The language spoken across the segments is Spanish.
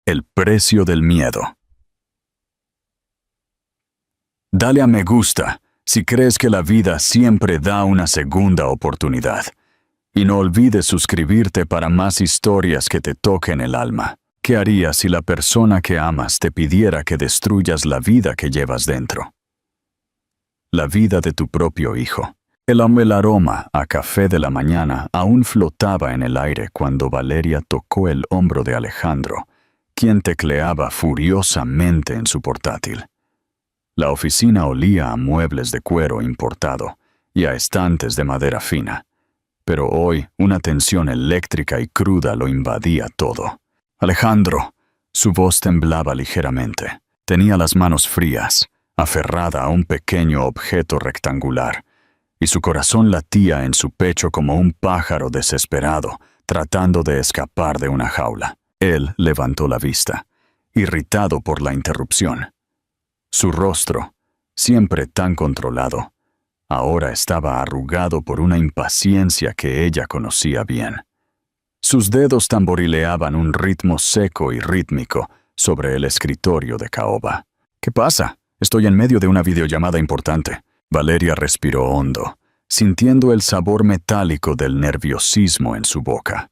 El precio del miedo. Dale a me gusta si crees que la vida siempre da una segunda oportunidad. Y no olvides suscribirte para más historias que te toquen el alma. ¿Qué harías si la persona que amas te pidiera que destruyas la vida que llevas dentro? La vida de tu propio hijo. El aroma a café de la mañana aún flotaba en el aire cuando Valeria tocó el hombro de Alejandro, quien tecleaba furiosamente en su portátil. La oficina olía a muebles de cuero importado y a estantes de madera fina, pero hoy una tensión eléctrica y cruda lo invadía todo. Alejandro, su voz temblaba ligeramente. Tenía las manos frías, aferrada a un pequeño objeto rectangular, y su corazón latía en su pecho como un pájaro desesperado, tratando de escapar de una jaula. Él levantó la vista, irritado por la interrupción. Su rostro, siempre tan controlado, ahora estaba arrugado por una impaciencia que ella conocía bien. Sus dedos tamborileaban un ritmo seco y rítmico sobre el escritorio de caoba. ¿Qué pasa? Estoy en medio de una videollamada importante. Valeria respiró hondo, sintiendo el sabor metálico del nerviosismo en su boca.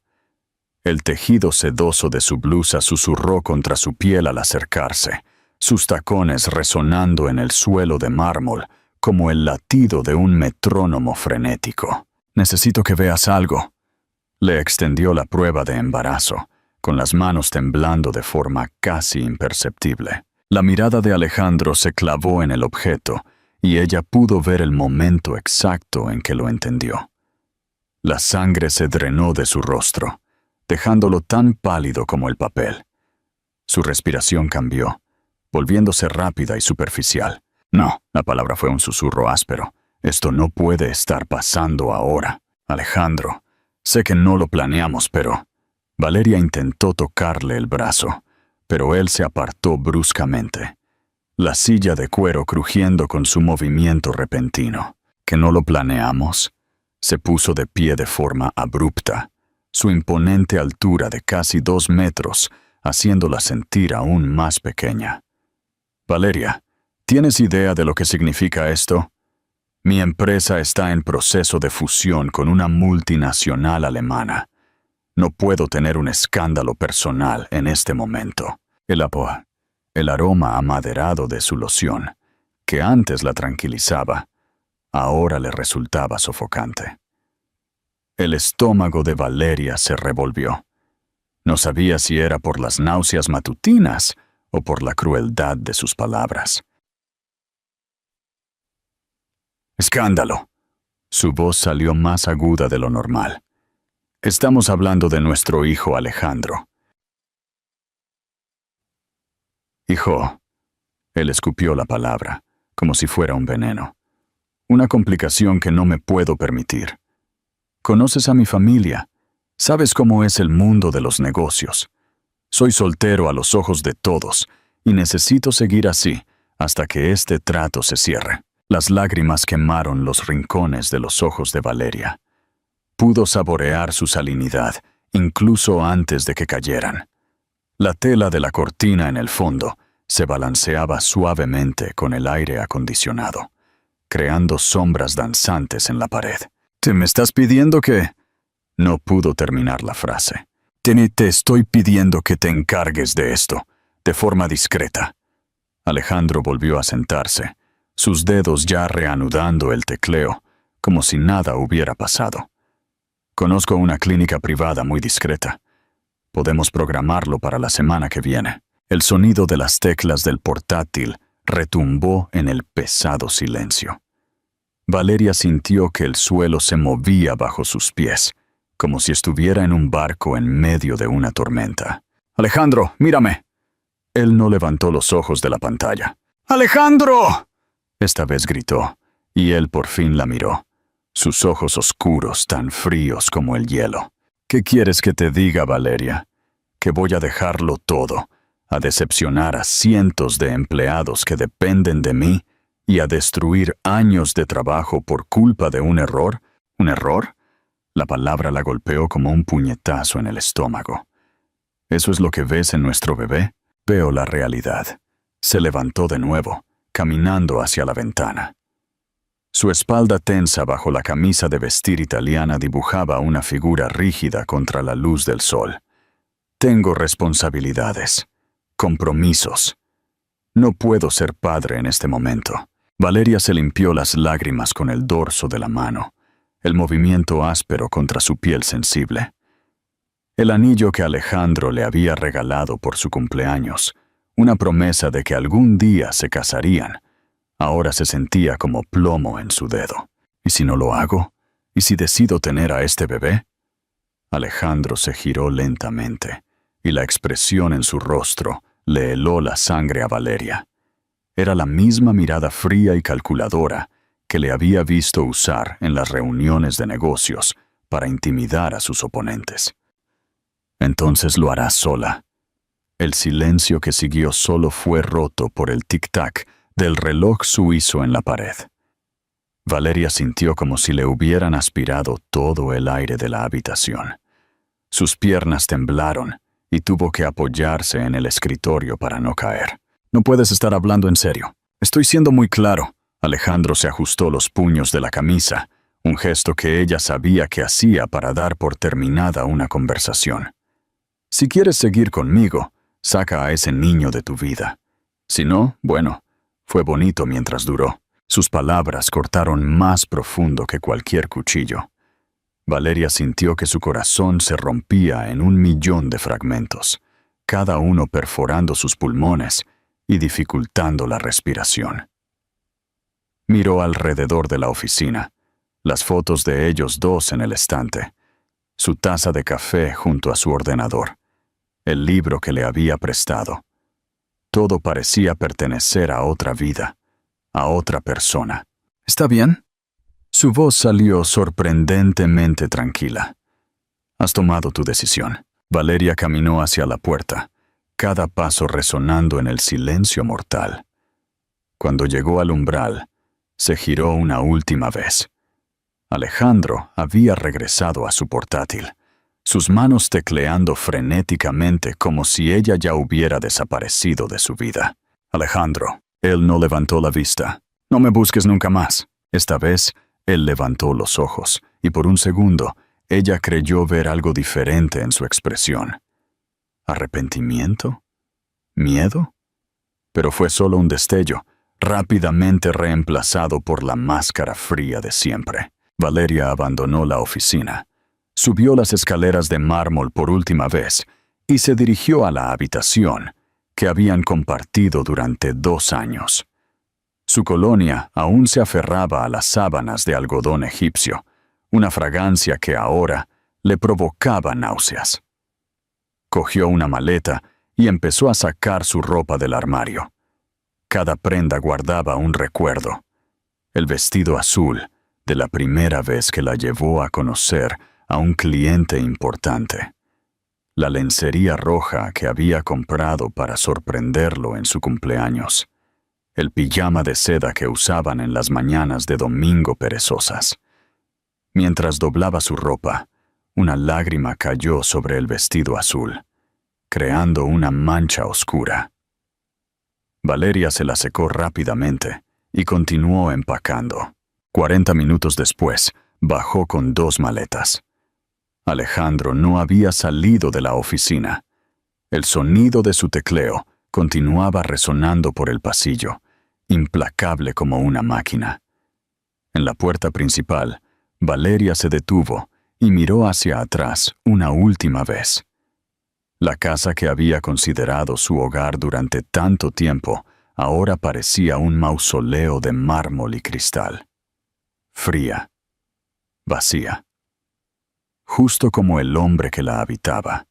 El tejido sedoso de su blusa susurró contra su piel al acercarse, sus tacones resonando en el suelo de mármol como el latido de un metrónomo frenético. «Necesito que veas algo». Le extendió la prueba de embarazo, con las manos temblando de forma casi imperceptible. La mirada de Alejandro se clavó en el objeto, y ella pudo ver el momento exacto en que lo entendió. La sangre se drenó de su rostro, dejándolo tan pálido como el papel. Su respiración cambió, volviéndose rápida y superficial. No, la palabra fue un susurro áspero. Esto no puede estar pasando ahora. Alejandro, sé que no lo planeamos, pero... Valeria intentó tocarle el brazo, pero él se apartó bruscamente. La silla de cuero crujiendo con su movimiento repentino. ¿Que no lo planeamos? Se puso de pie de forma abrupta, su imponente altura de casi 2 metros, haciéndola sentir aún más pequeña. Valeria, ¿tienes idea de lo que significa esto? Mi empresa está en proceso de fusión con una multinacional alemana. No puedo tener un escándalo personal en este momento. El aroma amaderado de su loción, que antes la tranquilizaba, ahora le resultaba sofocante. El estómago de Valeria se revolvió. No sabía si era por las náuseas matutinas o por la crueldad de sus palabras. «Escándalo». Su voz salió más aguda de lo normal. «Estamos hablando de nuestro hijo Alejandro». «Hijo». Él escupió la palabra, como si fuera un veneno. «Una complicación que no me puedo permitir. Conoces a mi familia. Sabes cómo es el mundo de los negocios. Soy soltero a los ojos de todos, y necesito seguir así hasta que este trato se cierre». Las lágrimas quemaron los rincones de los ojos de Valeria. Pudo saborear su salinidad, incluso antes de que cayeran. La tela de la cortina en el fondo se balanceaba suavemente con el aire acondicionado, creando sombras danzantes en la pared. «¿Te me estás pidiendo que...?» No pudo terminar la frase. Te estoy pidiendo que te encargues de esto, de forma discreta». Alejandro volvió a sentarse, sus dedos ya reanudando el tecleo, como si nada hubiera pasado. «Conozco una clínica privada muy discreta. Podemos programarlo para la semana que viene». El sonido de las teclas del portátil retumbó en el pesado silencio. Valeria sintió que el suelo se movía bajo sus pies, como si estuviera en un barco en medio de una tormenta. «Alejandro, mírame». Él no levantó los ojos de la pantalla. «¡Alejandro!», esta vez gritó, y él por fin la miró, sus ojos oscuros tan fríos como el hielo. «¿Qué quieres que te diga, Valeria? ¿Que voy a dejarlo todo, a decepcionar a cientos de empleados que dependen de mí y a destruir años de trabajo por culpa de un error? ¿Un error?». La palabra la golpeó como un puñetazo en el estómago. ¿Eso es lo que ves en nuestro bebé? Veo la realidad. Se levantó de nuevo, caminando hacia la ventana. Su espalda tensa bajo la camisa de vestir italiana dibujaba una figura rígida contra la luz del sol. Tengo responsabilidades, compromisos. No puedo ser padre en este momento. Valeria se limpió las lágrimas con el dorso de la mano, el movimiento áspero contra su piel sensible. El anillo que Alejandro le había regalado por su cumpleaños, una promesa de que algún día se casarían, ahora se sentía como plomo en su dedo. ¿Y si no lo hago? ¿Y si decido tener a este bebé? Alejandro se giró lentamente, y la expresión en su rostro le heló la sangre a Valeria. Era la misma mirada fría y calculadora que le había visto usar en las reuniones de negocios para intimidar a sus oponentes. Entonces lo hará sola. El silencio que siguió solo fue roto por el tic-tac del reloj suizo en la pared. Valeria sintió como si le hubieran aspirado todo el aire de la habitación. Sus piernas temblaron y tuvo que apoyarse en el escritorio para no caer. No puedes estar hablando en serio. Estoy siendo muy claro. Alejandro se ajustó los puños de la camisa, un gesto que ella sabía que hacía para dar por terminada una conversación. Si quieres seguir conmigo, saca a ese niño de tu vida. Si no, bueno, fue bonito mientras duró. Sus palabras cortaron más profundo que cualquier cuchillo. Valeria sintió que su corazón se rompía en 1.000.000 de fragmentos, cada uno perforando sus pulmones y dificultando la respiración. Miró alrededor de la oficina, las fotos de ellos dos en el estante, su taza de café junto a su ordenador, el libro que le había prestado. Todo parecía pertenecer a otra vida, a otra persona. ¿Está bien? Su voz salió sorprendentemente tranquila. Has tomado tu decisión. Valeria caminó hacia la puerta, cada paso resonando en el silencio mortal. Cuando llegó al umbral, se giró una última vez. Alejandro había regresado a su portátil, sus manos tecleando frenéticamente como si ella ya hubiera desaparecido de su vida. Alejandro, él no levantó la vista. No me busques nunca más. Esta vez, él levantó los ojos, y por un segundo, ella creyó ver algo diferente en su expresión. ¿Arrepentimiento? ¿Miedo? Pero fue solo un destello, rápidamente reemplazado por la máscara fría de siempre. Valeria abandonó la oficina, subió las escaleras de mármol por última vez y se dirigió a la habitación que habían compartido durante 2 años. Su colonia aún se aferraba a las sábanas de algodón egipcio, una fragancia que ahora le provocaba náuseas. Cogió una maleta y empezó a sacar su ropa del armario. Cada prenda guardaba un recuerdo. El vestido azul, de la primera vez que la llevó a conocer a un cliente importante. La lencería roja que había comprado para sorprenderlo en su cumpleaños. El pijama de seda que usaban en las mañanas de domingo perezosas. Mientras doblaba su ropa, una lágrima cayó sobre el vestido azul, creando una mancha oscura. Valeria se la secó rápidamente y continuó empacando. 40 minutos después, bajó con 2 maletas. Alejandro no había salido de la oficina. El sonido de su tecleo continuaba resonando por el pasillo, implacable como una máquina. En la puerta principal, Valeria se detuvo y miró hacia atrás una última vez. La casa que había considerado su hogar durante tanto tiempo ahora parecía un mausoleo de mármol y cristal. Fría, vacía. Justo como el hombre que la habitaba.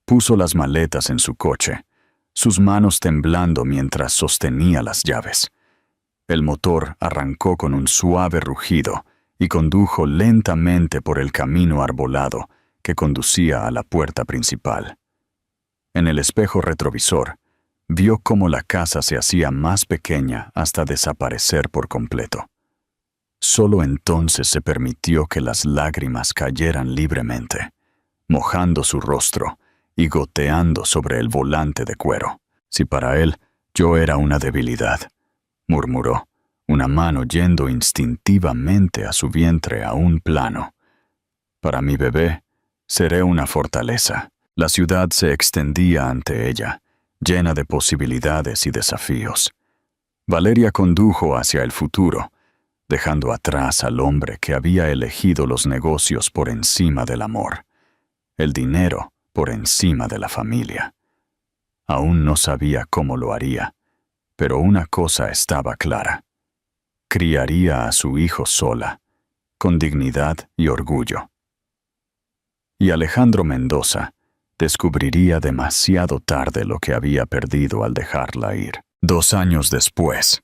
Puso las maletas en su coche, sus manos temblando mientras sostenía las llaves. El motor arrancó con un suave rugido y condujo lentamente por el camino arbolado que conducía a la puerta principal. En el espejo retrovisor, vio cómo la casa se hacía más pequeña hasta desaparecer por completo. Solo entonces se permitió que las lágrimas cayeran libremente, mojando su rostro y goteando sobre el volante de cuero. Si para él yo era una debilidad, murmuró, una mano yendo instintivamente a su vientre a un plano. Para mi bebé, seré una fortaleza. La ciudad se extendía ante ella, llena de posibilidades y desafíos. Valeria condujo hacia el futuro, dejando atrás al hombre que había elegido los negocios por encima del amor, el dinero por encima de la familia. Aún no sabía cómo lo haría, pero una cosa estaba clara. Criaría a su hijo sola, con dignidad y orgullo. Y Alejandro Mendoza descubriría demasiado tarde lo que había perdido al dejarla ir. 2 años después,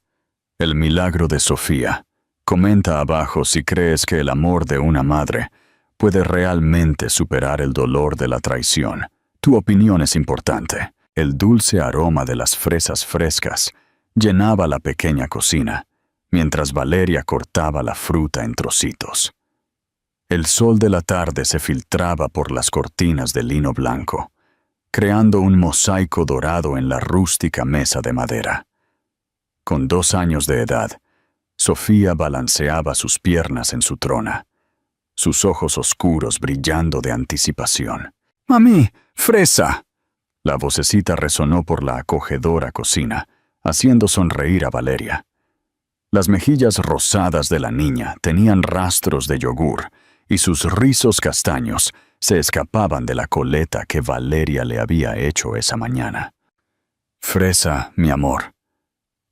el milagro de Sofía. Comenta abajo si crees que el amor de una madre puede realmente superar el dolor de la traición. Tu opinión es importante. El dulce aroma de las fresas frescas llenaba la pequeña cocina, mientras Valeria cortaba la fruta en trocitos. El sol de la tarde se filtraba por las cortinas de lino blanco, creando un mosaico dorado en la rústica mesa de madera. Con 2 años de edad, Sofía balanceaba sus piernas en su trona, sus ojos oscuros brillando de anticipación. «¡Mami, fresa!». La vocecita resonó por la acogedora cocina, haciendo sonreír a Valeria. Las mejillas rosadas de la niña tenían rastros de yogur, y sus rizos castaños se escapaban de la coleta que Valeria le había hecho esa mañana. «Fresa, mi amor».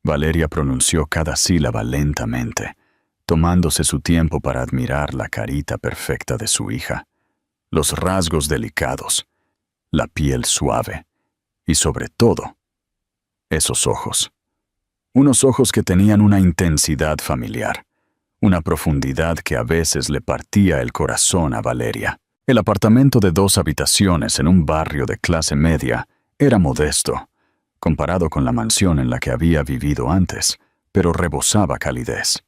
Valeria pronunció cada sílaba lentamente, tomándose su tiempo para admirar la carita perfecta de su hija, los rasgos delicados, la piel suave y, sobre todo, esos ojos. Unos ojos que tenían una intensidad familiar, una profundidad que a veces le partía el corazón a Valeria. El apartamento de 2 habitaciones en un barrio de clase media era modesto, comparado con la mansión en la que había vivido antes, pero rebosaba calidez.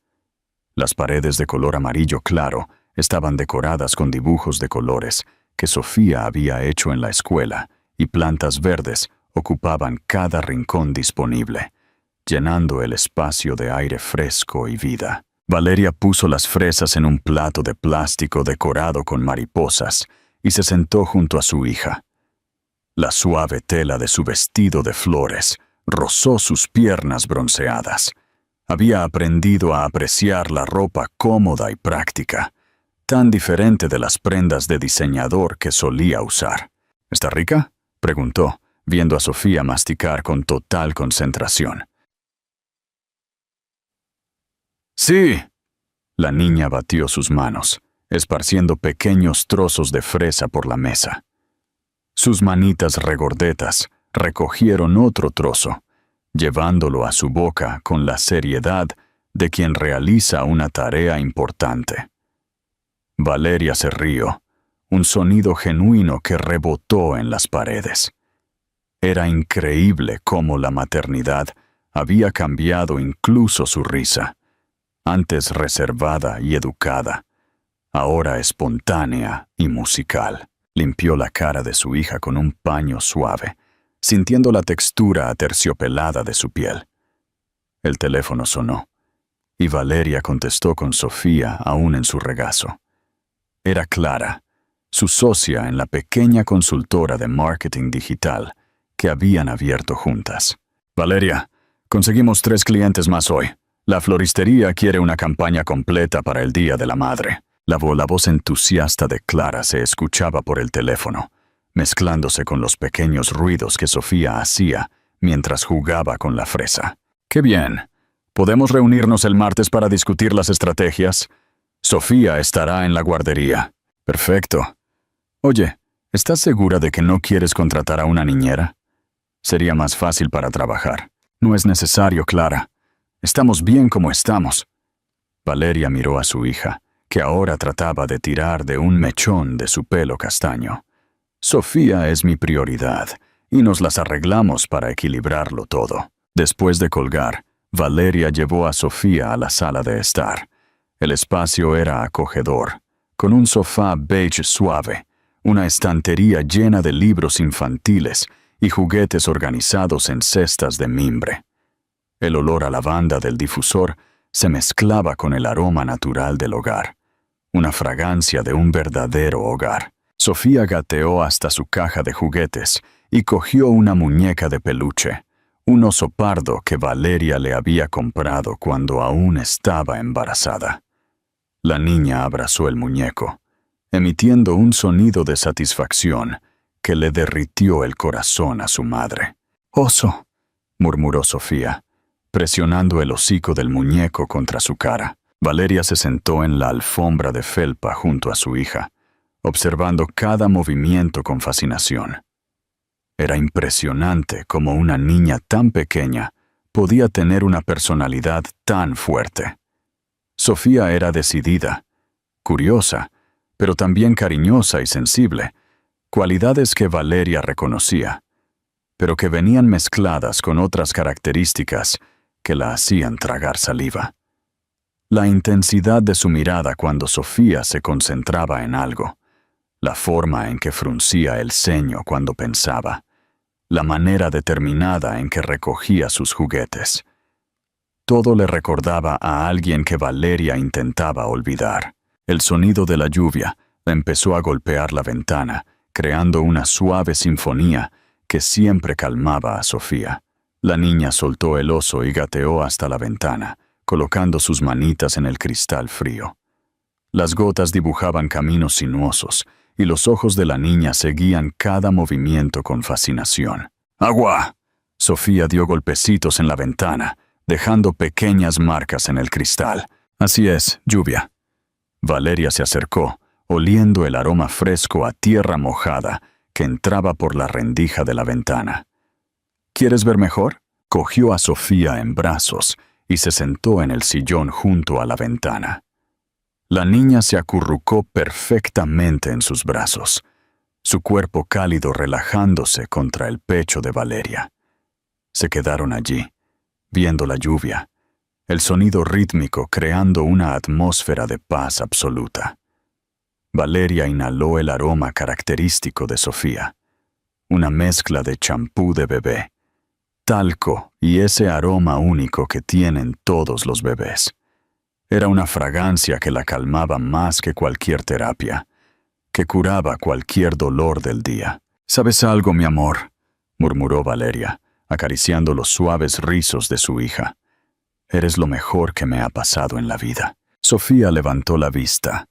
Las paredes de color amarillo claro estaban decoradas con dibujos de colores que Sofía había hecho en la escuela, y plantas verdes ocupaban cada rincón disponible, llenando el espacio de aire fresco y vida. Valeria puso las fresas en un plato de plástico decorado con mariposas y se sentó junto a su hija. La suave tela de su vestido de flores rozó sus piernas bronceadas. Había aprendido a apreciar la ropa cómoda y práctica, tan diferente de las prendas de diseñador que solía usar. ¿Está rica?, preguntó, viendo a Sofía masticar con total concentración. «Sí». La niña batió sus manos, esparciendo pequeños trozos de fresa por la mesa. Sus manitas regordetas recogieron otro trozo, llevándolo a su boca con la seriedad de quien realiza una tarea importante. Valeria se rió, un sonido genuino que rebotó en las paredes. Era increíble cómo la maternidad había cambiado incluso su risa. Antes reservada y educada, ahora espontánea y musical. Limpió la cara de su hija con un paño suave, sintiendo la textura aterciopelada de su piel. El teléfono sonó, y Valeria contestó con Sofía aún en su regazo. Era Clara, su socia en la pequeña consultora de marketing digital que habían abierto juntas. «Valeria, conseguimos 3 clientes más hoy. La floristería quiere una campaña completa para el Día de la Madre». La voz entusiasta de Clara se escuchaba por el teléfono, mezclándose con los pequeños ruidos que Sofía hacía mientras jugaba con la fresa. «¡Qué bien! ¿Podemos reunirnos el martes para discutir las estrategias? Sofía estará en la guardería». «Perfecto. Oye, ¿estás segura de que no quieres contratar a una niñera? Sería más fácil para trabajar». «No es necesario, Clara. Estamos bien como estamos». Valeria miró a su hija, que ahora trataba de tirar de un mechón de su pelo castaño. «Sofía es mi prioridad, y nos las arreglamos para equilibrarlo todo». Después de colgar, Valeria llevó a Sofía a la sala de estar. El espacio era acogedor, con un sofá beige suave, una estantería llena de libros infantiles y juguetes organizados en cestas de mimbre. El olor a lavanda del difusor se mezclaba con el aroma natural del hogar, una fragancia de un verdadero hogar. Sofía gateó hasta su caja de juguetes y cogió una muñeca de peluche, un oso pardo que Valeria le había comprado cuando aún estaba embarazada. La niña abrazó el muñeco, emitiendo un sonido de satisfacción que le derritió el corazón a su madre. «¡Oso!», murmuró Sofía, presionando el hocico del muñeco contra su cara. Valeria se sentó en la alfombra de felpa junto a su hija, observando cada movimiento con fascinación. Era impresionante cómo una niña tan pequeña podía tener una personalidad tan fuerte. Sofía era decidida, curiosa, pero también cariñosa y sensible, cualidades que Valeria reconocía, pero que venían mezcladas con otras características que la hacían tragar saliva. La intensidad de su mirada cuando Sofía se concentraba en algo, la forma en que fruncía el ceño cuando pensaba, la manera determinada en que recogía sus juguetes. Todo le recordaba a alguien que Valeria intentaba olvidar. El sonido de la lluvia empezó a golpear la ventana, creando una suave sinfonía que siempre calmaba a Sofía. La niña soltó el oso y gateó hasta la ventana, colocando sus manitas en el cristal frío. Las gotas dibujaban caminos sinuosos, y los ojos de la niña seguían cada movimiento con fascinación. ¡Agua! Sofía dio golpecitos en la ventana, dejando pequeñas marcas en el cristal. Así es, lluvia. Valeria se acercó, oliendo el aroma fresco a tierra mojada que entraba por la rendija de la ventana. ¿Quieres ver mejor? Cogió a Sofía en brazos y se sentó en el sillón junto a la ventana. La niña se acurrucó perfectamente en sus brazos, su cuerpo cálido relajándose contra el pecho de Valeria. Se quedaron allí, viendo la lluvia, el sonido rítmico creando una atmósfera de paz absoluta. Valeria inhaló el aroma característico de Sofía, una mezcla de champú de bebé, talco y ese aroma único que tienen todos los bebés. Era una fragancia que la calmaba más que cualquier terapia, que curaba cualquier dolor del día. «¿Sabes algo, mi amor?», murmuró Valeria, acariciando los suaves rizos de su hija. «Eres lo mejor que me ha pasado en la vida». Sofía levantó la vista,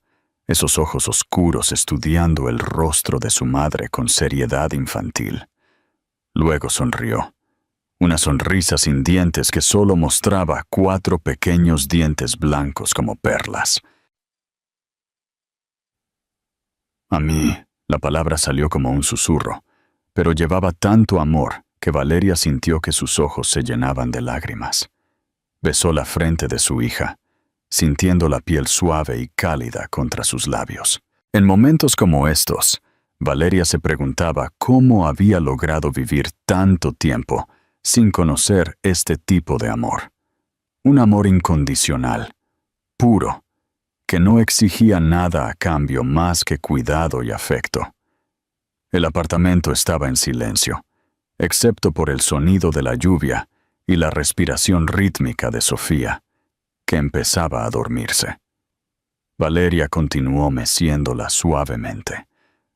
esos ojos oscuros estudiando el rostro de su madre con seriedad infantil. Luego sonrió. Una sonrisa sin dientes que solo mostraba 4 pequeños dientes blancos como perlas. «A mí», la palabra salió como un susurro, pero llevaba tanto amor que Valeria sintió que sus ojos se llenaban de lágrimas. Besó la frente de su hija, sintiendo la piel suave y cálida contra sus labios. En momentos como estos, Valeria se preguntaba cómo había logrado vivir tanto tiempo sin conocer este tipo de amor. Un amor incondicional, puro, que no exigía nada a cambio más que cuidado y afecto. El apartamento estaba en silencio, excepto por el sonido de la lluvia y la respiración rítmica de Sofía, que empezaba a dormirse. Valeria continuó meciéndola suavemente,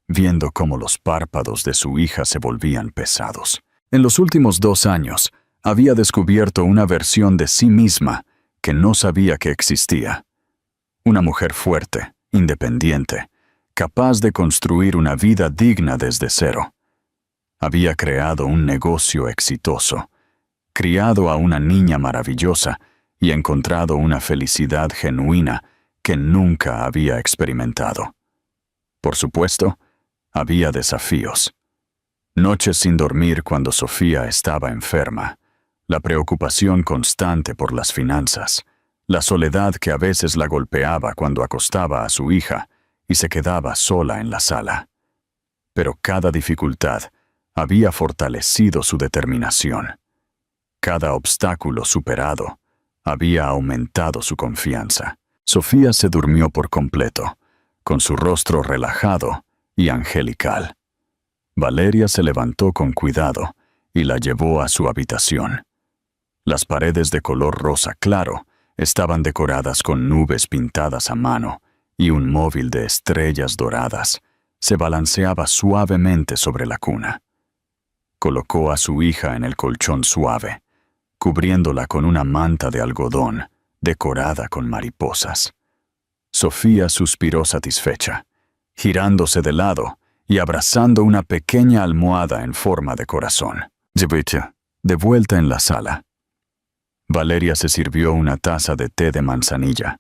viendo cómo los párpados de su hija se volvían pesados. En los últimos 2 años, había descubierto una versión de sí misma que no sabía que existía. Una mujer fuerte, independiente, capaz de construir una vida digna desde cero. Había creado un negocio exitoso, criado a una niña maravillosa y encontrado una felicidad genuina que nunca había experimentado. Por supuesto, había desafíos. Noches sin dormir cuando Sofía estaba enferma, la preocupación constante por las finanzas, la soledad que a veces la golpeaba cuando acostaba a su hija y se quedaba sola en la sala. Pero cada dificultad había fortalecido su determinación. Cada obstáculo superado había aumentado su confianza. Sofía se durmió por completo, con su rostro relajado y angelical. Valeria se levantó con cuidado y la llevó a su habitación. Las paredes de color rosa claro estaban decoradas con nubes pintadas a mano y un móvil de estrellas doradas se balanceaba suavemente sobre la cuna. Colocó a su hija en el colchón suave, cubriéndola con una manta de algodón decorada con mariposas. Sofía suspiró satisfecha, girándose de lado y abrazando una pequeña almohada en forma de corazón. De vuelta en la sala, Valeria se sirvió una taza de té de manzanilla,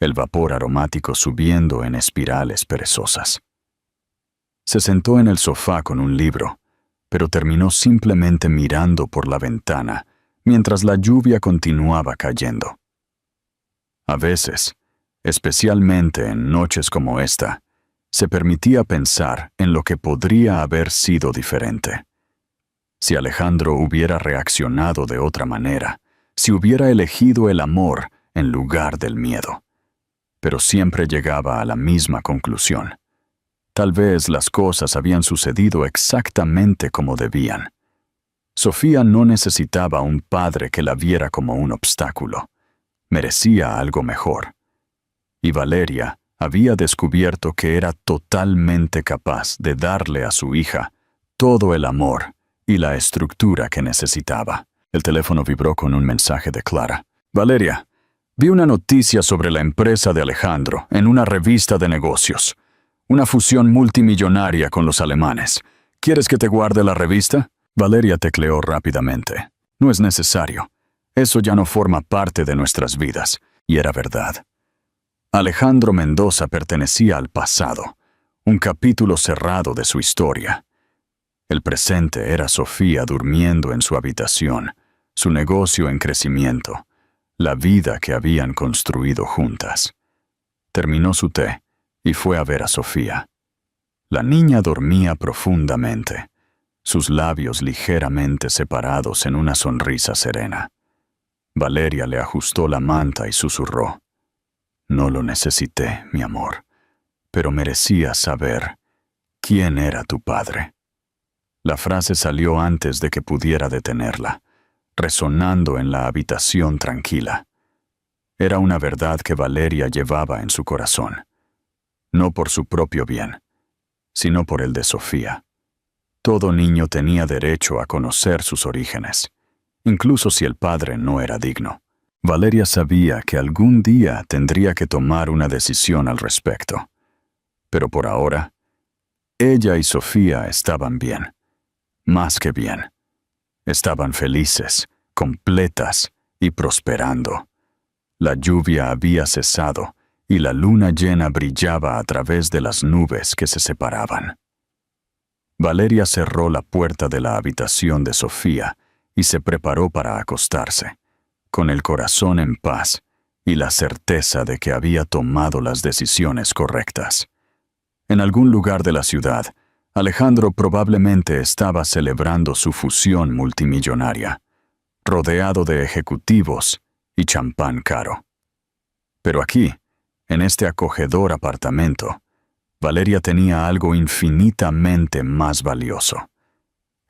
el vapor aromático subiendo en espirales perezosas. Se sentó en el sofá con un libro, pero terminó simplemente mirando por la ventana mientras la lluvia continuaba cayendo. A veces, especialmente en noches como esta, se permitía pensar en lo que podría haber sido diferente. Si Alejandro hubiera reaccionado de otra manera, si hubiera elegido el amor en lugar del miedo. Pero siempre llegaba a la misma conclusión. Tal vez las cosas habían sucedido exactamente como debían. Sofía no necesitaba un padre que la viera como un obstáculo. Merecía algo mejor. Y Valeria había descubierto que era totalmente capaz de darle a su hija todo el amor y la estructura que necesitaba. El teléfono vibró con un mensaje de Clara. Valeria, vi una noticia sobre la empresa de Alejandro en una revista de negocios. Una fusión multimillonaria con los alemanes. ¿Quieres que te guarde la revista? Valeria tecleó rápidamente. No es necesario. Eso ya no forma parte de nuestras vidas. Y era verdad. Alejandro Mendoza pertenecía al pasado, un capítulo cerrado de su historia. El presente era Sofía durmiendo en su habitación, su negocio en crecimiento, la vida que habían construido juntas. Terminó su té y fue a ver a Sofía. La niña dormía profundamente, sus labios ligeramente separados en una sonrisa serena. Valeria le ajustó la manta y susurró. No lo necesité, mi amor, pero merecías saber quién era tu padre. La frase salió antes de que pudiera detenerla, resonando en la habitación tranquila. Era una verdad que Valeria llevaba en su corazón, no por su propio bien, sino por el de Sofía. Todo niño tenía derecho a conocer sus orígenes, incluso si el padre no era digno. Valeria sabía que algún día tendría que tomar una decisión al respecto. Pero por ahora, ella y Sofía estaban bien. Más que bien. Estaban felices, completas y prosperando. La lluvia había cesado y la luna llena brillaba a través de las nubes que se separaban. Valeria cerró la puerta de la habitación de Sofía y se preparó para acostarse, con el corazón en paz y la certeza de que había tomado las decisiones correctas. En algún lugar de la ciudad, Alejandro probablemente estaba celebrando su fusión multimillonaria, rodeado de ejecutivos y champán caro. Pero aquí, en este acogedor apartamento, Valeria tenía algo infinitamente más valioso: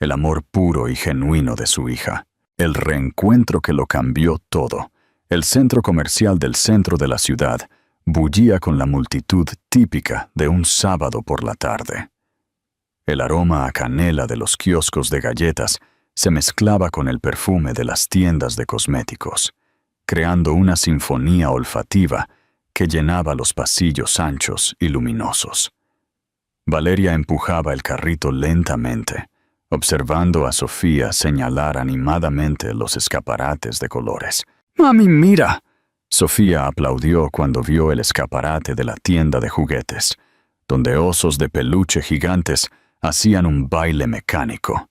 el amor puro y genuino de su hija, el reencuentro que lo cambió todo. El centro comercial del centro de la ciudad bullía con la multitud típica de un sábado por la tarde. El aroma a canela de los kioscos de galletas se mezclaba con el perfume de las tiendas de cosméticos, creando una sinfonía olfativa que llenaba los pasillos anchos y luminosos. Valeria empujaba el carrito lentamente, observando a Sofía señalar animadamente los escaparates de colores. «¡Mami, mira!». Sofía aplaudió cuando vio el escaparate de la tienda de juguetes, donde osos de peluche gigantes hacían un baile mecánico.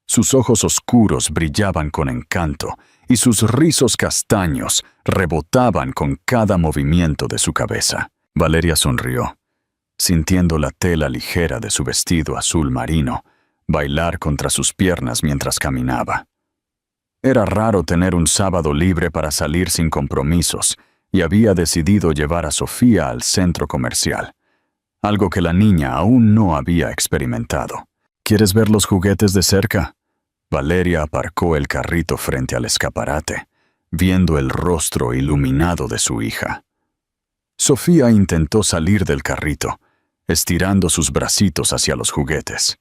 Sus ojos oscuros brillaban con encanto y sus rizos castaños rebotaban con cada movimiento de su cabeza. Valeria sonrió, sintiendo la tela ligera de su vestido azul marino bailar contra sus piernas mientras caminaba. Era raro tener un sábado libre para salir sin compromisos y había decidido llevar a Sofía al centro comercial. algo que la niña aún no había experimentado. ¿Quieres ver los juguetes de cerca? Valeria aparcó el carrito frente al escaparate, viendo el rostro iluminado de su hija. Sofía intentó salir del carrito, estirando sus bracitos hacia los juguetes.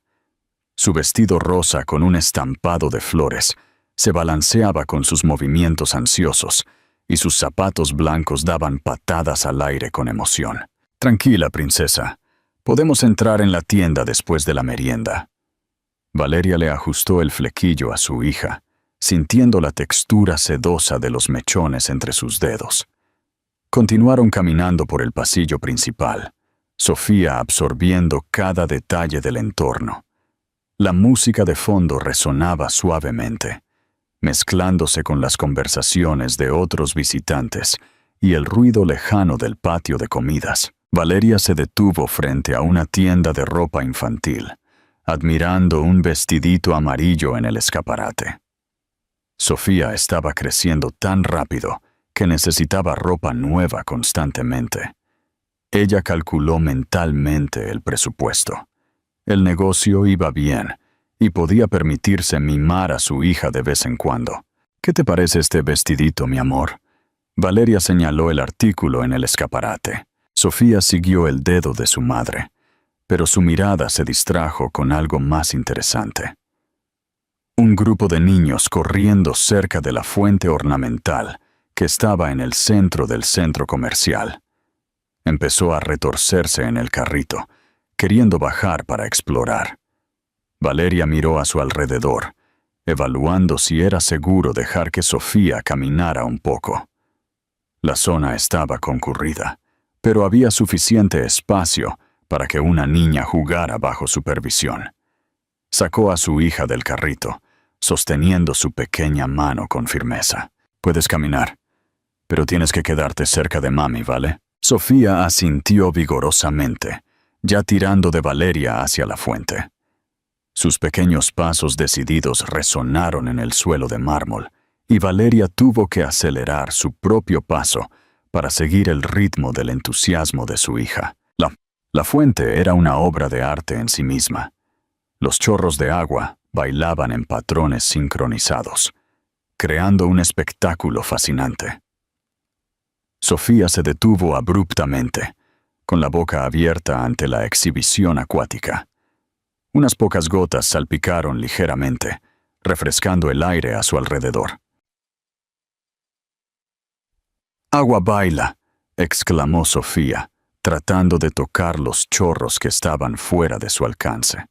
Su vestido rosa con un estampado de flores se balanceaba con sus movimientos ansiosos, y sus zapatos blancos daban patadas al aire con emoción. Tranquila, princesa. Podemos entrar en la tienda después de la merienda. Valeria le ajustó el flequillo a su hija, sintiendo la textura sedosa de los mechones entre sus dedos. Continuaron caminando por el pasillo principal, Sofía absorbiendo cada detalle del entorno. La música de fondo resonaba suavemente, mezclándose con las conversaciones de otros visitantes y el ruido lejano del patio de comidas. Valeria se detuvo frente a una tienda de ropa infantil, admirando un vestidito amarillo en el escaparate. Sofía estaba creciendo tan rápido que necesitaba ropa nueva constantemente. Ella calculó mentalmente el presupuesto. El negocio iba bien y podía permitirse mimar a su hija de vez en cuando. ¿Qué te parece este vestidito, mi amor? Valeria señaló el artículo en el escaparate. Sofía siguió el dedo de su madre, pero su mirada se distrajo con algo más interesante. Un grupo de niños corriendo cerca de la fuente ornamental que estaba en el centro del centro comercial. Empezó a retorcerse en el carrito, queriendo bajar para explorar. Valeria miró a su alrededor, evaluando si era seguro dejar que Sofía caminara un poco. La zona estaba concurrida, pero había suficiente espacio para que una niña jugara bajo supervisión. Sacó a su hija del carrito, sosteniendo su pequeña mano con firmeza. Puedes caminar, pero tienes que quedarte cerca de mami, ¿vale? Sofía asintió vigorosamente, ya tirando de Valeria hacia la fuente. Sus pequeños pasos decididos resonaron en el suelo de mármol, y Valeria tuvo que acelerar su propio paso para seguir el ritmo del entusiasmo de su hija. La fuente era una obra de arte en sí misma. Los chorros de agua bailaban en patrones sincronizados, creando un espectáculo fascinante. Sofía se detuvo abruptamente, con la boca abierta ante la exhibición acuática. Unas pocas gotas salpicaron ligeramente, refrescando el aire a su alrededor. «¡Agua baila!», exclamó Sofía, tratando de tocar los chorros que estaban fuera de su alcance.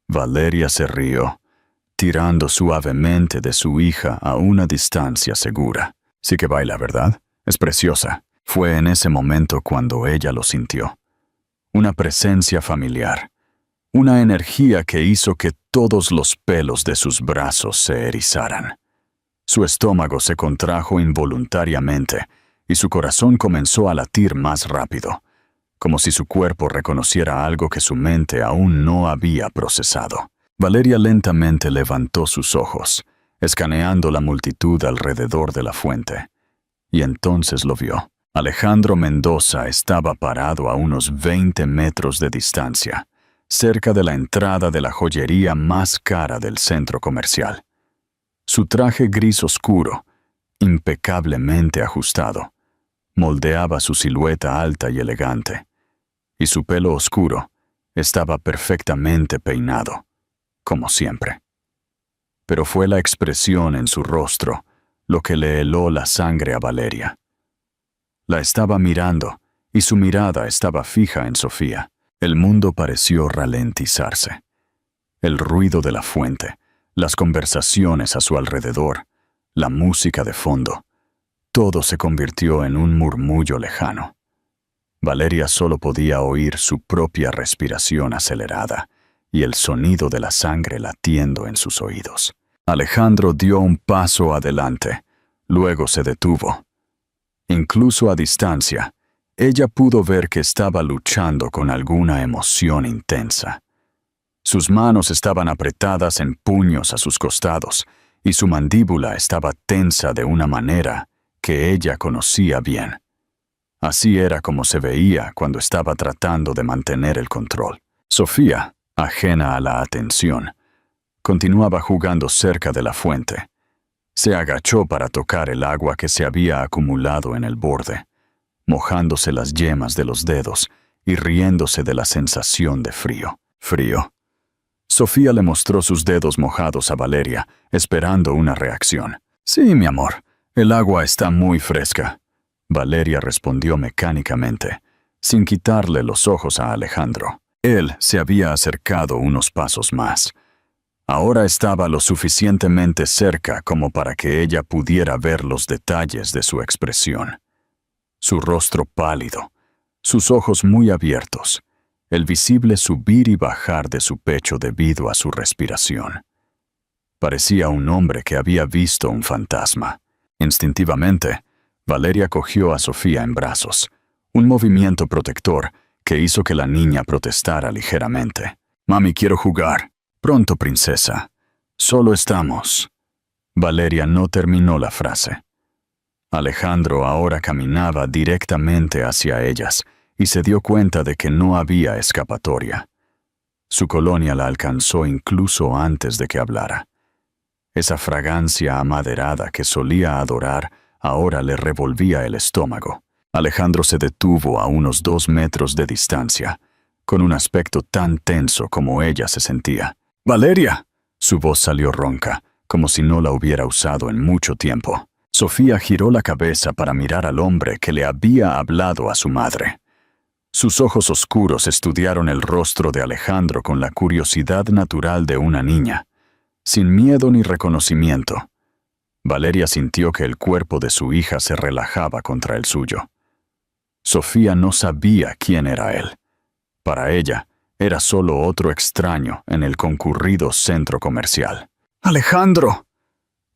Valeria se rió, tirando suavemente de su hija a una distancia segura. «Sí que baila, ¿verdad? Es preciosa». Fue en ese momento cuando ella lo sintió. Una presencia familiar. Una energía que hizo que todos los pelos de sus brazos se erizaran. Su estómago se contrajo involuntariamente y su corazón comenzó a latir más rápido, como si su cuerpo reconociera algo que su mente aún no había procesado. Valeria lentamente levantó sus ojos, escaneando la multitud alrededor de la fuente, y entonces lo vio. Alejandro Mendoza estaba parado a unos 20 metros de distancia, cerca de la entrada de la joyería más cara del centro comercial. Su traje gris oscuro, impecablemente ajustado, moldeaba su silueta alta y elegante, y su pelo oscuro estaba perfectamente peinado, como siempre. Pero fue la expresión en su rostro lo que le heló la sangre a Valeria. La estaba mirando, y su mirada estaba fija en Sofía. El mundo pareció ralentizarse. El ruido de la fuente, las conversaciones a su alrededor, la música de fondo, todo se convirtió en un murmullo lejano. Valeria solo podía oír su propia respiración acelerada y el sonido de la sangre latiendo en sus oídos. Alejandro dio un paso adelante, luego se detuvo. Incluso a distancia, ella pudo ver que estaba luchando con alguna emoción intensa. Sus manos estaban apretadas en puños a sus costados y su mandíbula estaba tensa de una manera que ella conocía bien. Así era como se veía cuando estaba tratando de mantener el control. Sofía, ajena a la atención, continuaba jugando cerca de la fuente. Se agachó para tocar el agua que se había acumulado en el borde, mojándose las yemas de los dedos y riéndose de la sensación de frío. Frío. Sofía le mostró sus dedos mojados a Valeria, esperando una reacción. «Sí, mi amor, el agua está muy fresca», Valeria respondió mecánicamente, sin quitarle los ojos a Alejandro. Él se había acercado unos pasos más. Ahora estaba lo suficientemente cerca como para que ella pudiera ver los detalles de su expresión. Su rostro pálido, sus ojos muy abiertos, el visible subir y bajar de su pecho debido a su respiración. Parecía un hombre que había visto un fantasma. Instintivamente, Valeria cogió a Sofía en brazos, un movimiento protector que hizo que la niña protestara ligeramente. «Mami, quiero jugar». «Pronto, princesa. Solo estamos». Valeria no terminó la frase. Alejandro ahora caminaba directamente hacia ellas y se dio cuenta de que no había escapatoria. Su colonia la alcanzó incluso antes de que hablara. Esa fragancia amaderada que solía adorar ahora le revolvía el estómago. Alejandro se detuvo a unos 2 metros de distancia, con un aspecto tan tenso como ella se sentía. «¡Valeria!». Su voz salió ronca, como si no la hubiera usado en mucho tiempo. Sofía giró la cabeza para mirar al hombre que le había hablado a su madre. Sus ojos oscuros estudiaron el rostro de Alejandro con la curiosidad natural de una niña, sin miedo ni reconocimiento. Valeria sintió que el cuerpo de su hija se relajaba contra el suyo. Sofía no sabía quién era él. Para ella, era solo otro extraño en el concurrido centro comercial. «¡Alejandro!».